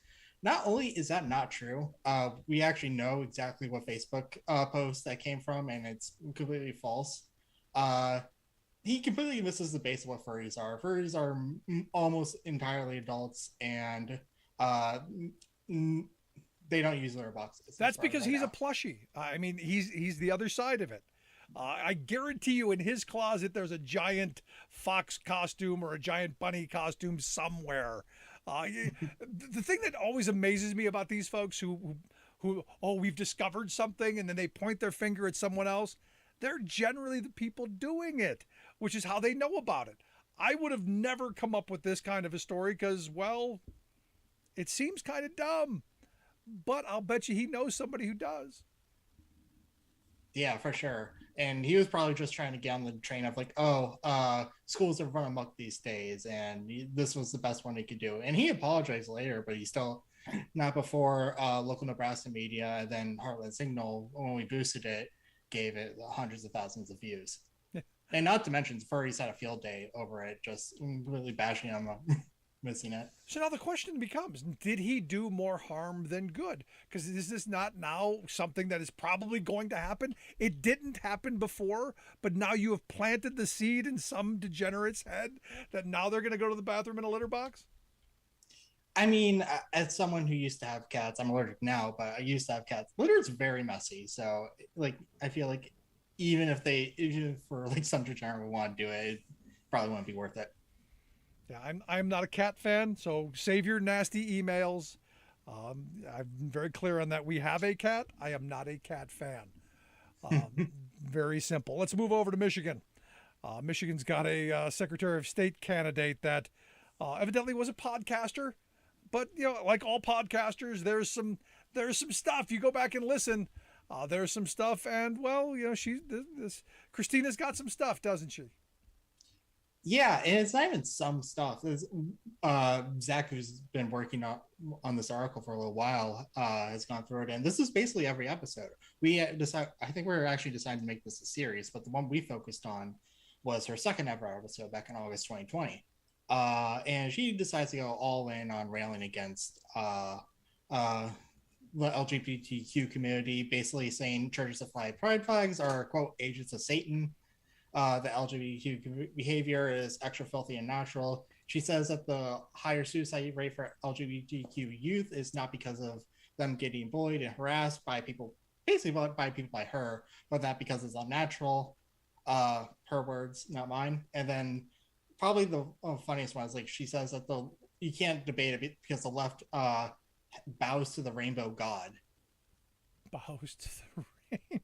Speaker 14: Not only is that not true, we actually know exactly what Facebook post that came from, and it's completely false. He completely misses the base of what furries are. Furries are almost entirely adults, and they don't use litter boxes.
Speaker 2: That's because he's a plushie. I mean, he's the other side of it. I guarantee you in his closet there's a giant fox costume or a giant bunny costume somewhere. The thing that always amazes me about these folks who we've discovered something and then they point their finger at someone else, they're generally the people doing it, which is how they know about it. I would have never come up with this kind of a story because, well, it seems kind of dumb, but I'll bet you he knows somebody who does.
Speaker 14: Yeah, for sure. And he was probably just trying to get on the train of like, schools are run amok these days, and this was the best one he could do. And he apologized later, but he still not before local Nebraska media, and then Heartland Signal, when we boosted it, gave it hundreds of thousands of views. And not to mention, furries had a field day over it, just really bashing him missing it.
Speaker 2: So now the question becomes, did he do more harm than good? Because is this not now something that is probably going to happen? It didn't happen before, but now you have planted the seed in some degenerate's head that now they're going to go to the bathroom in a litter box?
Speaker 14: I mean, as someone who used to have cats, I'm allergic now, but I used to have cats. Litter is very messy. So, like, I feel like even for like some degenerate would want to do it, it probably wouldn't be worth it.
Speaker 2: Yeah, I'm not a cat fan, so save your nasty emails. I'm very clear on that. We have a cat. I am not a cat fan. Very simple. Let's move over to Michigan. Michigan's got a Secretary of State candidate that evidently was a podcaster, but like all podcasters, there's some stuff. You go back and listen. There's some stuff, and well, Christina's got some stuff, doesn't she?
Speaker 14: Yeah, and it's not even some stuff. Zach, who's been working on this article for a little while, has gone through it, and this is basically every episode. I think we're actually deciding to make this a series, but the one we focused on was her second ever episode back in August 2020. And she decides to go all in on railing against the LGBTQ community, basically saying churches that fly pride flags are, quote, agents of Satan. The LGBTQ behavior is extra filthy and natural. She says that the higher suicide rate for LGBTQ youth is not because of them getting bullied and harassed by people, basically by people by her, but that because it's unnatural. Her words, not mine. And then probably the funniest one is like she says that you can't debate it because the left bows to the rainbow god.
Speaker 2: Bows to the rainbow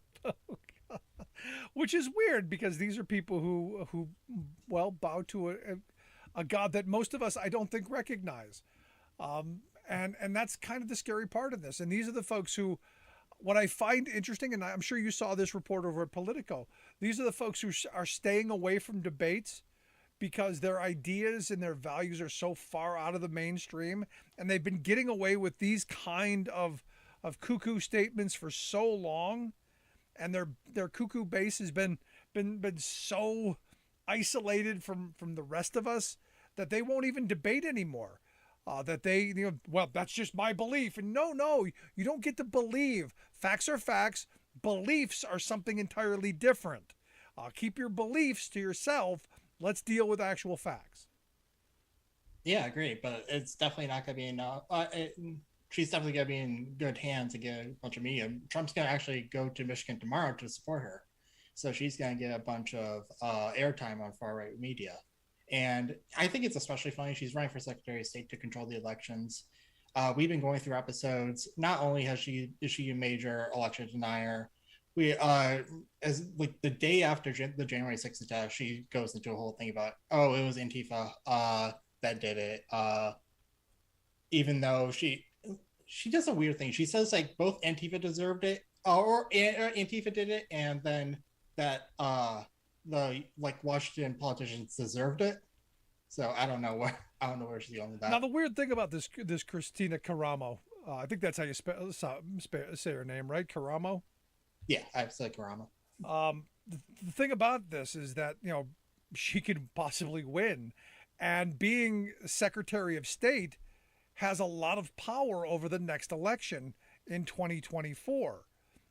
Speaker 2: god. Which is weird because these are people who bow to a god that most of us I don't think recognize, and that's kind of the scary part of this. And these are the folks who, what I find interesting, and I'm sure you saw this report over at Politico, these are the folks who are staying away from debates because their ideas and their values are so far out of the mainstream, and they've been getting away with these kind of cuckoo statements for so long. And their cuckoo base has been so isolated from the rest of us that they won't even debate anymore. That they, that's just my belief. And no, you don't get to believe. Facts are facts. Beliefs are something entirely different. Keep your beliefs to yourself. Let's deal with actual facts.
Speaker 14: Yeah, I agree. But it's definitely not going to be enough. She's definitely going to be in good hands to get a bunch of media. Trump's going to actually go to Michigan tomorrow to support her. So she's going to get a bunch of airtime on far-right media. And I think it's especially funny. She's running for Secretary of State to control the elections. We've been going through episodes. Not only is she a major election denier, as like the day after the January 6th attack, she goes into a whole thing about, it was Antifa that did it. Even though she does a weird thing. She says like both Antifa deserved it, or Antifa did it, and then that the like Washington politicians deserved it. So I don't know where she's going with that.
Speaker 2: Now the weird thing about this Christina Caramo, I think that's how you say her name, right? Caramo.
Speaker 14: Yeah, I've said Caramo.
Speaker 2: The thing about this is that she could possibly win. And being Secretary of State has a lot of power over the next election in 2024,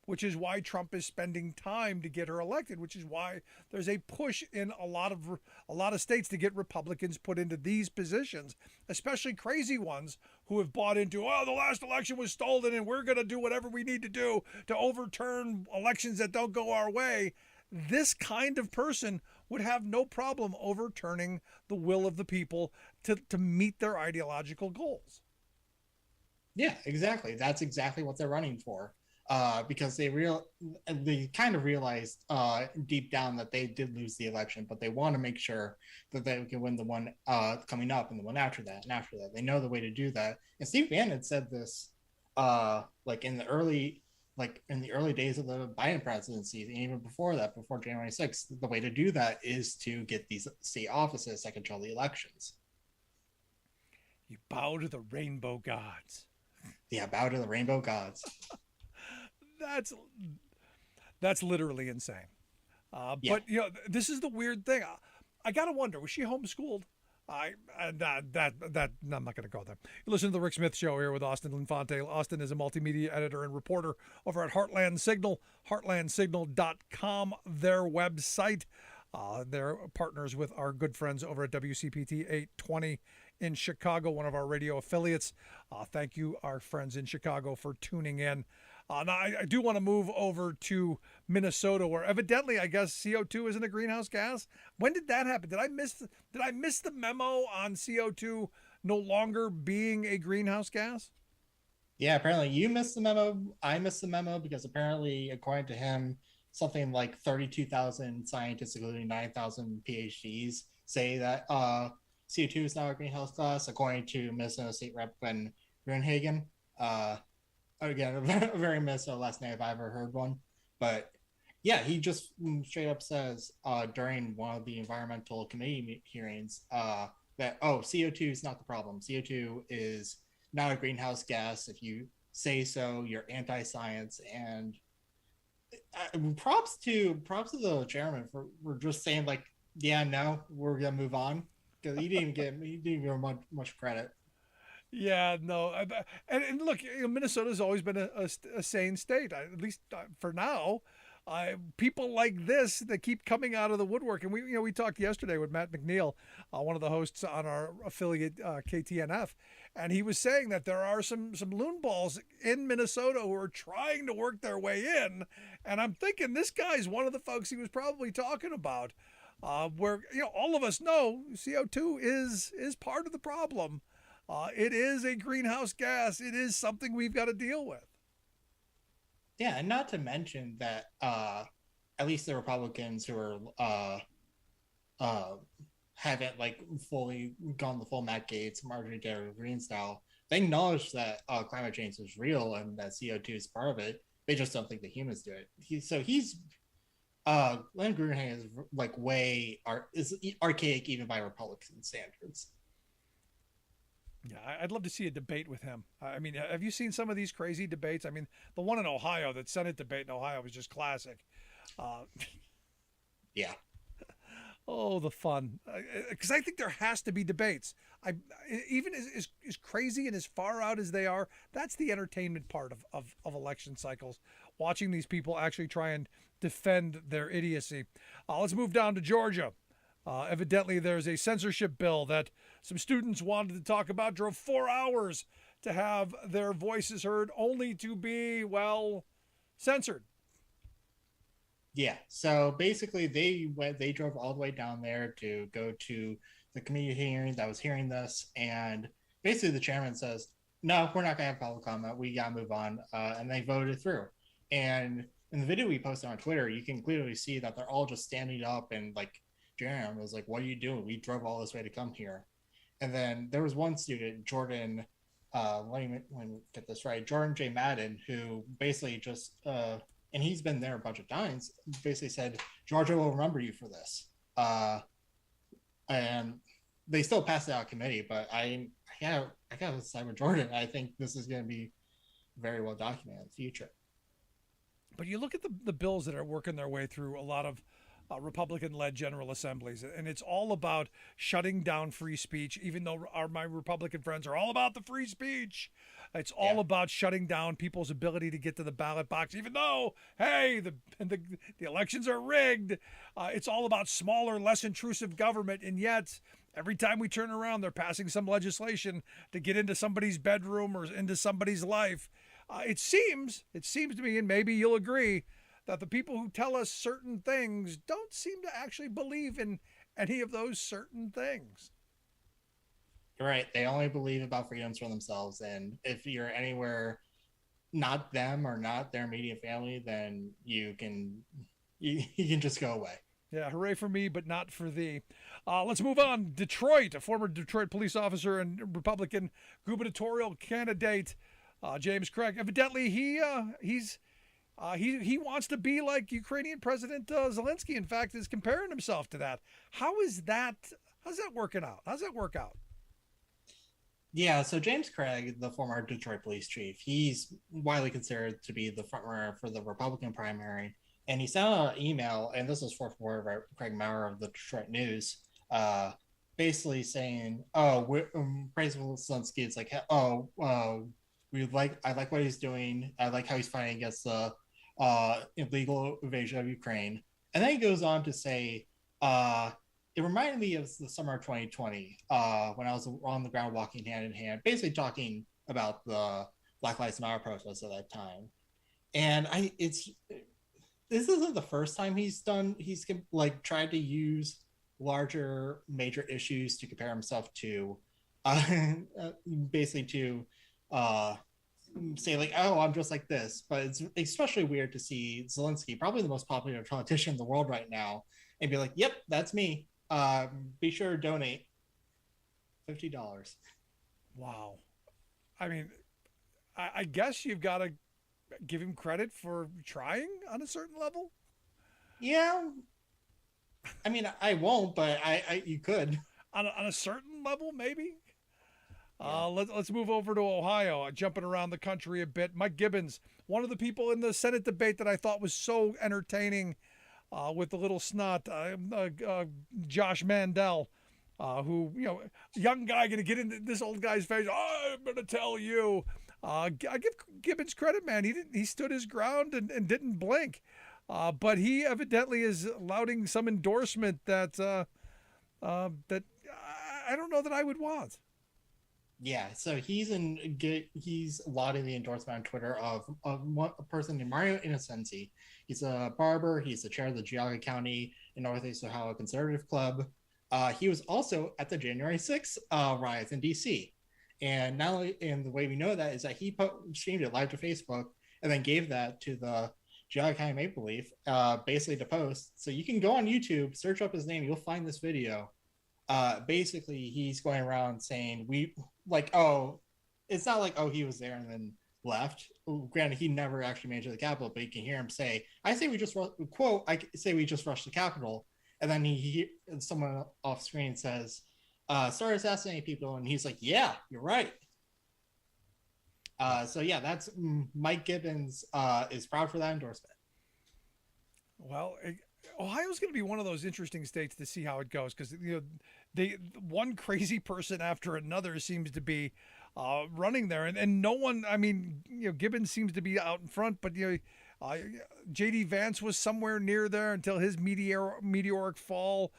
Speaker 2: which is why Trump is spending time to get her elected, which is why there's a push in a lot of states to get Republicans put into these positions, especially crazy ones who have bought into, oh, the last election was stolen and we're going to do whatever we need to do to overturn elections that don't go our way. This kind of person would have no problem overturning the will of the people to meet their ideological goals.
Speaker 14: Yeah, exactly. That's exactly what they're running for. Because they kind of realized deep down that they did lose the election, but they want to make sure that they can win the one coming up and the one after that and after that. They know the way to do that. And Steve Bannon said this in the early days of the Biden presidency, and even before that, before January 6th, the way to do that is to get these state offices that control the elections.
Speaker 2: You bow to the rainbow gods.
Speaker 14: Yeah, bow to the rainbow gods.
Speaker 2: That's literally insane.
Speaker 14: Yeah.
Speaker 2: But this is the weird thing. I gotta wonder, was she homeschooled? I'm not going to go there. You listen to the Rick Smith Show here with Austin Linfante. Austin is a multimedia editor and reporter over at Heartland Signal, heartlandsignal.com, their website. They're partners with our good friends over at WCPT 820 in Chicago, one of our radio affiliates. Thank you, our friends in Chicago, for tuning in. Now, I do want to move over to Minnesota, where evidently, I guess, CO2 isn't a greenhouse gas. When did that happen? Did I miss the memo on CO2 no longer being a greenhouse gas?
Speaker 14: Yeah, apparently you missed the memo. I missed the memo because apparently, according to him, something like 32,000 scientists, including 9,000 PhDs, say that CO2 is now a greenhouse gas, according to Minnesota State Rep. Glenn Grunhagen. Again, a very Minnesota last name if I ever heard one. But yeah, he just straight up says during one of the environmental committee hearings that, CO2 is not the problem. CO2 is not a greenhouse gas. If you say so, you're anti-science. And props to the chairman for just saying like, yeah, no, we're gonna move on, because he didn't give much credit.
Speaker 2: Yeah, no, and look, Minnesota's always been a sane state, at least for now. People like this that keep coming out of the woodwork, and we talked yesterday with Matt McNeil, one of the hosts on our affiliate KTNF, and he was saying that there are some loon balls in Minnesota who are trying to work their way in, and I'm thinking this guy's one of the folks he was probably talking about, where all of us know CO2 is part of the problem. It is a greenhouse gas. It is something we've got to deal with.
Speaker 14: Yeah, and not to mention that at least the Republicans who are haven't fully gone the full Matt Gaetz, Marjorie Taylor Greene style. They acknowledge that climate change is real and that CO2 is part of it. They just don't think the humans do it. Glenn Grunhagen is archaic even by Republican standards.
Speaker 2: Yeah, I'd love to see a debate with him. I mean, have you seen some of these crazy debates? I mean, the one in Ohio, that Senate debate in Ohio, was just classic.
Speaker 14: Yeah.
Speaker 2: Oh, the fun. Because I think there has to be debates. Even as crazy and as far out as they are, that's the entertainment part of election cycles, watching these people actually try and defend their idiocy. Let's move down to Georgia. Evidently, there's a censorship bill that some students wanted to talk about, drove 4 hours to have their voices heard, only to be, censored.
Speaker 14: Yeah, so basically they drove all the way down there to go to the committee hearing that was hearing this, and basically the chairman says, no, we're not going to have public comment, we got to move on, and they voted through. And in the video we posted on Twitter, you can clearly see that they're all just standing up, and Jeremy was like, what are you doing? We drove all this way to come here. And then there was one student, Jordan, let me get this right, Jordan J. Madden, who basically just, and he's been there a bunch of times, basically said, Georgia will remember you for this. And they still passed it out of committee, but I got to side with Jordan. I think this is going to be very well documented in the future.
Speaker 2: But you look at the bills that are working their way through a lot of Republican-led General Assemblies, and it's all about shutting down free speech. Even though my Republican friends are all about the free speech, it's all about shutting down people's ability to get to the ballot box. Even though, hey, the elections are rigged, it's all about smaller, less intrusive government. And yet, every time we turn around, they're passing some legislation to get into somebody's bedroom or into somebody's life. It seems to me, and maybe you'll agree, that the people who tell us certain things don't seem to actually believe in any of those certain things.
Speaker 14: Right. They only believe about freedoms for themselves. And if you're anywhere not them or not their immediate family, then you can just go away.
Speaker 2: Yeah, hooray for me, but not for thee. Let's move on. Detroit, a former Detroit police officer and Republican gubernatorial candidate, James Craig. Evidently, he wants to be like Ukrainian President Zelensky. In fact, is comparing himself to that. How's that working out? How's that work out?
Speaker 14: Yeah, so James Craig, the former Detroit police chief, he's widely considered to be the frontrunner for the Republican primary. And he sent an email, and this was fourth word Craig Maurer of the Detroit News, basically saying, praise Zelensky. It's like, I like what he's doing. I like how he's fighting against the illegal invasion of Ukraine. And then he goes on to say, it reminded me of the summer of 2020 when I was on the ground walking hand in hand, basically talking about the Black Lives Matter protests at that time. And this isn't the first time he's tried to use larger major issues to compare himself to, basically to say like, oh, I'm just like this. But it's especially weird to see Zelensky, probably the most popular politician in the world right now, and be like, yep, that's me. Be sure to donate $50.
Speaker 2: Wow. I mean, I guess you've got to give him credit for trying on a certain level.
Speaker 14: Yeah. I mean, I won't, but you could.
Speaker 2: On a certain level, maybe. Yeah. Let's move over to Ohio, jumping around the country a bit. Mike Gibbons, one of the people in the Senate debate that I thought was so entertaining, with the little snot, Josh Mandel, who, young guy going to get into this old guy's face. Oh, I'm going to tell you. I give Gibbons credit, man. He stood his ground and didn't blink. But he evidently is lauding some endorsement that I don't know that I would want.
Speaker 14: Yeah, so he's lauding the endorsement on Twitter of a person named Mario Innocenzi. He's a barber. He's the chair of the Geauga County in Northeast Ohio Conservative Club. He was also at the January 6th riots in D.C. And the way we know that is that he streamed it live to Facebook and then gave that to the Geauga County Maple Leaf, basically to post. So you can go on YouTube, search up his name, you'll find this video. Basically, he's going around saying it's not like, oh, he was there and then left. Granted, he never actually made it to the Capitol, but you can hear him say, I say we just rushed the Capitol. And then someone off screen says, start assassinating people. And he's like, yeah, you're right. So yeah, that's Mike Gibbons is proud for that endorsement.
Speaker 2: Well, Ohio's going to be one of those interesting states to see how it goes, because one crazy person after another seems to be running there, and no one. I mean, Gibbons seems to be out in front, but J.D. Vance was somewhere near there until his meteoric fall.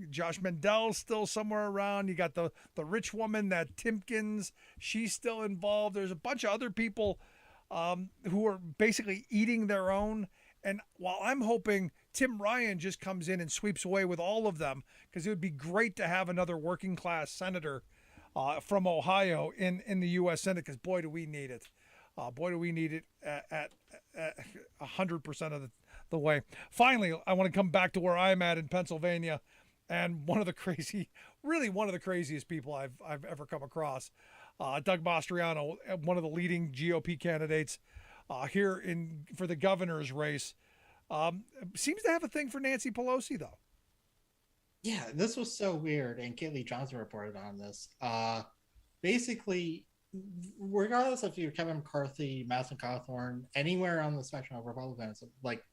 Speaker 2: Josh Mandel's still somewhere around. You got the rich woman, that Timpkins, she's still involved. There's a bunch of other people who are basically eating their own. And while I'm hoping Tim Ryan just comes in and sweeps away with all of them, because it would be great to have another working class senator from Ohio in the U.S. Senate, because boy, do we need it. Boy, do we need it at 100% of the way. Finally, I want to come back to where I'm at in Pennsylvania, and one of the craziest people I've ever come across, Doug Mastriano, one of the leading GOP candidates here for the governor's race, seems to have a thing for Nancy Pelosi, though.
Speaker 14: Yeah, this was so weird, and Kaylee Johnson reported on this. Basically, regardless if you're Kevin McCarthy, Madison Cawthorn, anywhere on the spectrum of Republicans, like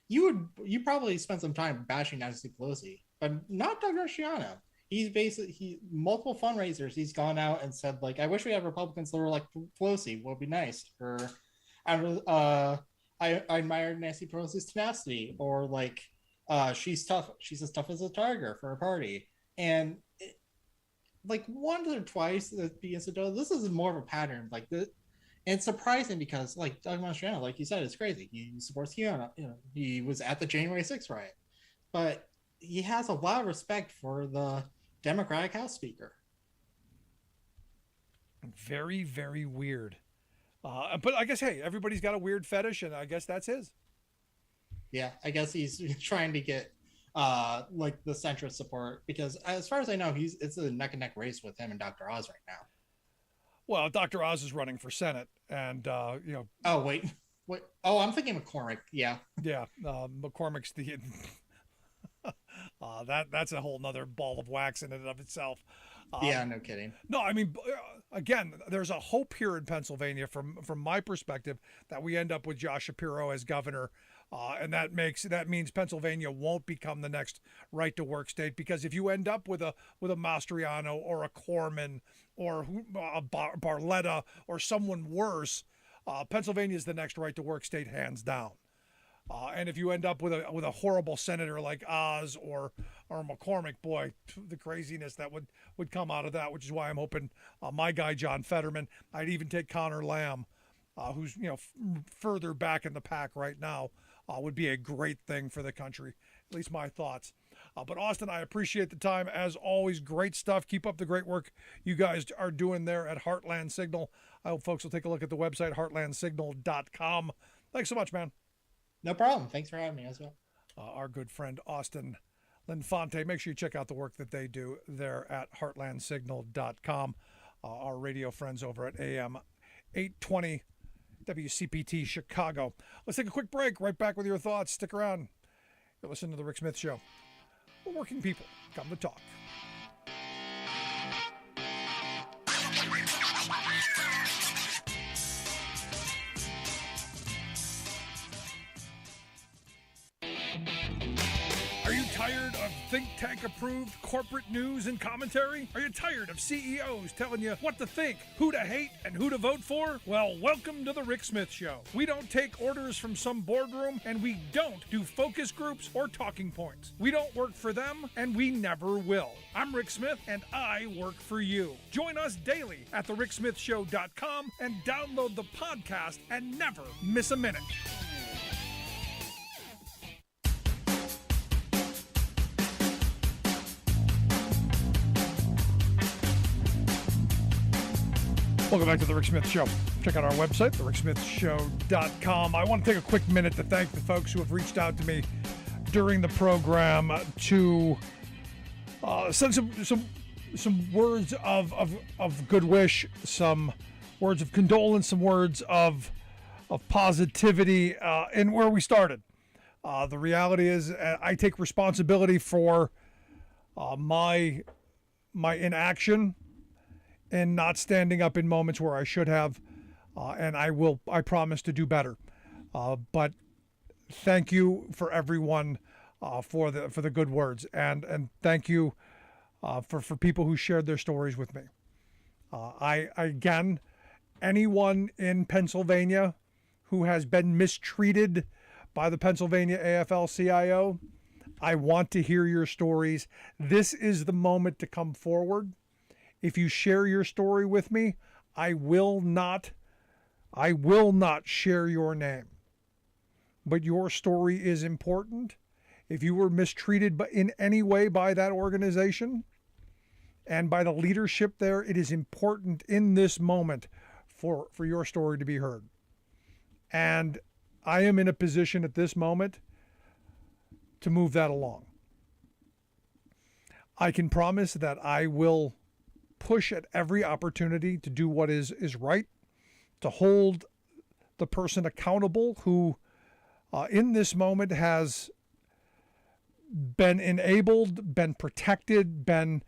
Speaker 14: you probably spent some time bashing Nancy Pelosi, but not Doug Mastriano. He multiple fundraisers. He's gone out and said, like, I wish we had Republicans that were like Pelosi. Would be nice. Or I admire Nancy Pelosi's tenacity. Or like, she's tough. She's as tough as a tiger for a party. And like once or twice that the incident. This is more of a pattern. Like the. And it's surprising because, like Doug Mastriano, like you said, it's crazy. He supports QAnon. You know, he was at the January 6th riot, but he has a lot of respect for the Democratic House Speaker.
Speaker 2: Very, very weird. But I guess, hey, everybody's got a weird fetish, and I guess that's his.
Speaker 14: Yeah, I guess he's trying to get like the centrist support because, as far as I know, it's a neck and neck race with him and Dr. Oz right now.
Speaker 2: Well, Dr. Oz is running for Senate, and you know.
Speaker 14: Oh wait. Oh, I'm thinking McCormick. Yeah.
Speaker 2: Yeah, McCormick's the. That's a whole nother ball of wax in and of itself.
Speaker 14: Yeah, no kidding.
Speaker 2: No, I mean, again, there's a hope here in Pennsylvania, from my perspective, that we end up with Josh Shapiro as governor. And that means Pennsylvania won't become the next right to work state, because if you end up with a Mastriano or a Corman or a Barletta or someone worse, Pennsylvania is the next right to work state, hands down. And if you end up with a horrible senator like Oz or McCormick, boy, the craziness that would come out of that, which is why I'm hoping my guy John Fetterman, I'd even take Connor Lamb, who's further back in the pack right now, would be a great thing for the country. At least my thoughts. But Austin, I appreciate the time as always. Great stuff. Keep up the great work you guys are doing there at Heartland Signal. I hope folks will take a look at the website, heartlandsignal.com. Thanks so much, man.
Speaker 14: No problem. Thanks for having me as well.
Speaker 2: Our good friend Austin Linfante. Make sure you check out the work that they do there at heartlandsignal.com. Our radio friends over at AM 820 WCPT Chicago. Let's take a quick break. Right back with your thoughts. Stick around. You're listening to The Rick Smith Show. We're working people. Come to talk. Are you tired of think tank approved corporate news and commentary? Are you tired of CEOs telling you what to think, who to hate, and who to vote for? Well, welcome to the Rick Smith Show. We don't take orders from some boardroom, and we don't do focus groups or talking points. We don't work for them, and we never will. I'm Rick Smith, and I work for you. Join us daily at thericksmithshow.com and download the podcast and never miss a minute. Welcome back to The Rick Smith Show. Check out our website, thericksmithshow.com. I want to take a quick minute to thank the folks who have reached out to me during the program to send some words of good wish, some words of condolence, some words of positivity in where we started. The reality is I take responsibility for my inaction and not standing up in moments where I should have, and I promise to do better. But thank you for everyone for the good words, and thank you for people who shared their stories with me. I again, anyone in Pennsylvania who has been mistreated by the Pennsylvania AFL-CIO, I want to hear your stories. This is the moment to come forward. If you share your story with me, I will not share your name. But your story is important. If you were mistreated in any way by that organization and by the leadership there, it is important in this moment for your story to be heard. And I am in a position at this moment to move that along. I can promise that I will push at every opportunity to do what is right, to hold the person accountable who in this moment has been enabled, been protected, been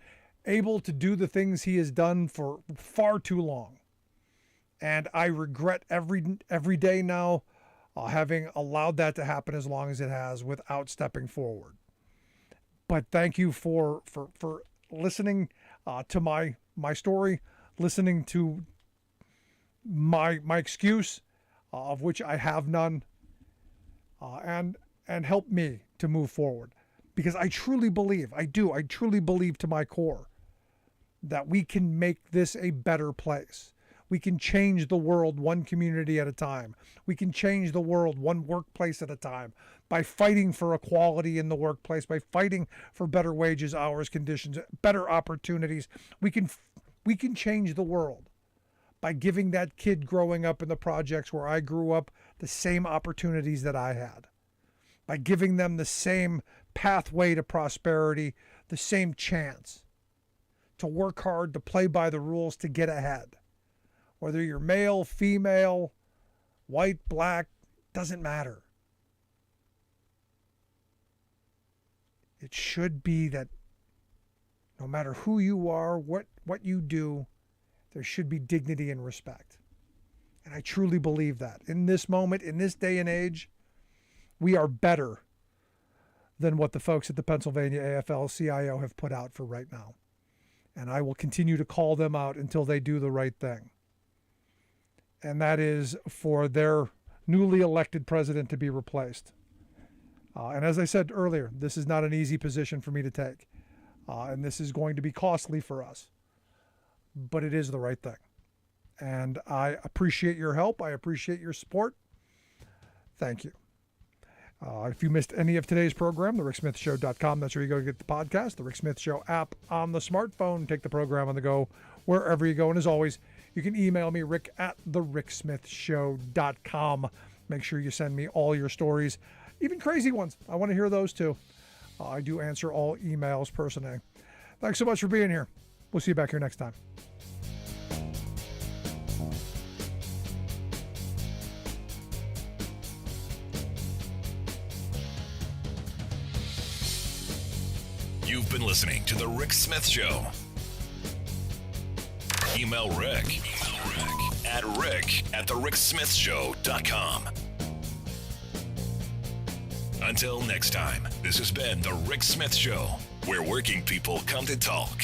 Speaker 2: able to do the things he has done for far too long. And I regret every day now having allowed that to happen as long as it has without stepping forward. But thank you for listening to my story, listening to my excuse, of which I have none, and help me to move forward. Because I truly believe, I truly believe to my core that we can make this a better place. We can change the world one community at a time. We can change the world one workplace at a time by fighting for equality in the workplace, by fighting for better wages, hours, conditions, better opportunities. We can change the world by giving that kid growing up in the projects where I grew up the same opportunities that I had, by giving them the same pathway to prosperity, the same chance to work hard, to play by the rules, to get ahead. Whether you're male, female, white, black, doesn't matter. It should be that no matter who you are, what you do, there should be dignity and respect. And I truly believe that. In this moment, in this day and age, we are better than what the folks at the Pennsylvania AFL-CIO have put out for right now. And I will continue to call them out until they do the right thing. And that is for their newly elected president to be replaced. And as I said earlier, this is not an easy position for me to take. And this is going to be costly for us. But it is the right thing. And I appreciate your help. I appreciate your support. Thank you. If you missed any of today's program, thericksmithshow.com. That's where you go to get the podcast. The Rick Smith Show app on the smartphone. Take the program on the go wherever you go. And as always, you can email me, rick@thericksmithshow.com. Make sure you send me all your stories, even crazy ones. I want to hear those too. I do answer all emails personally. Thanks so much for being here. We'll see you back here next time.
Speaker 1: You've been listening to The Rick Smith Show. Email Rick at rick@thericksmithshow.com. Until next time, this has been The Rick Smith Show, where working people come to talk.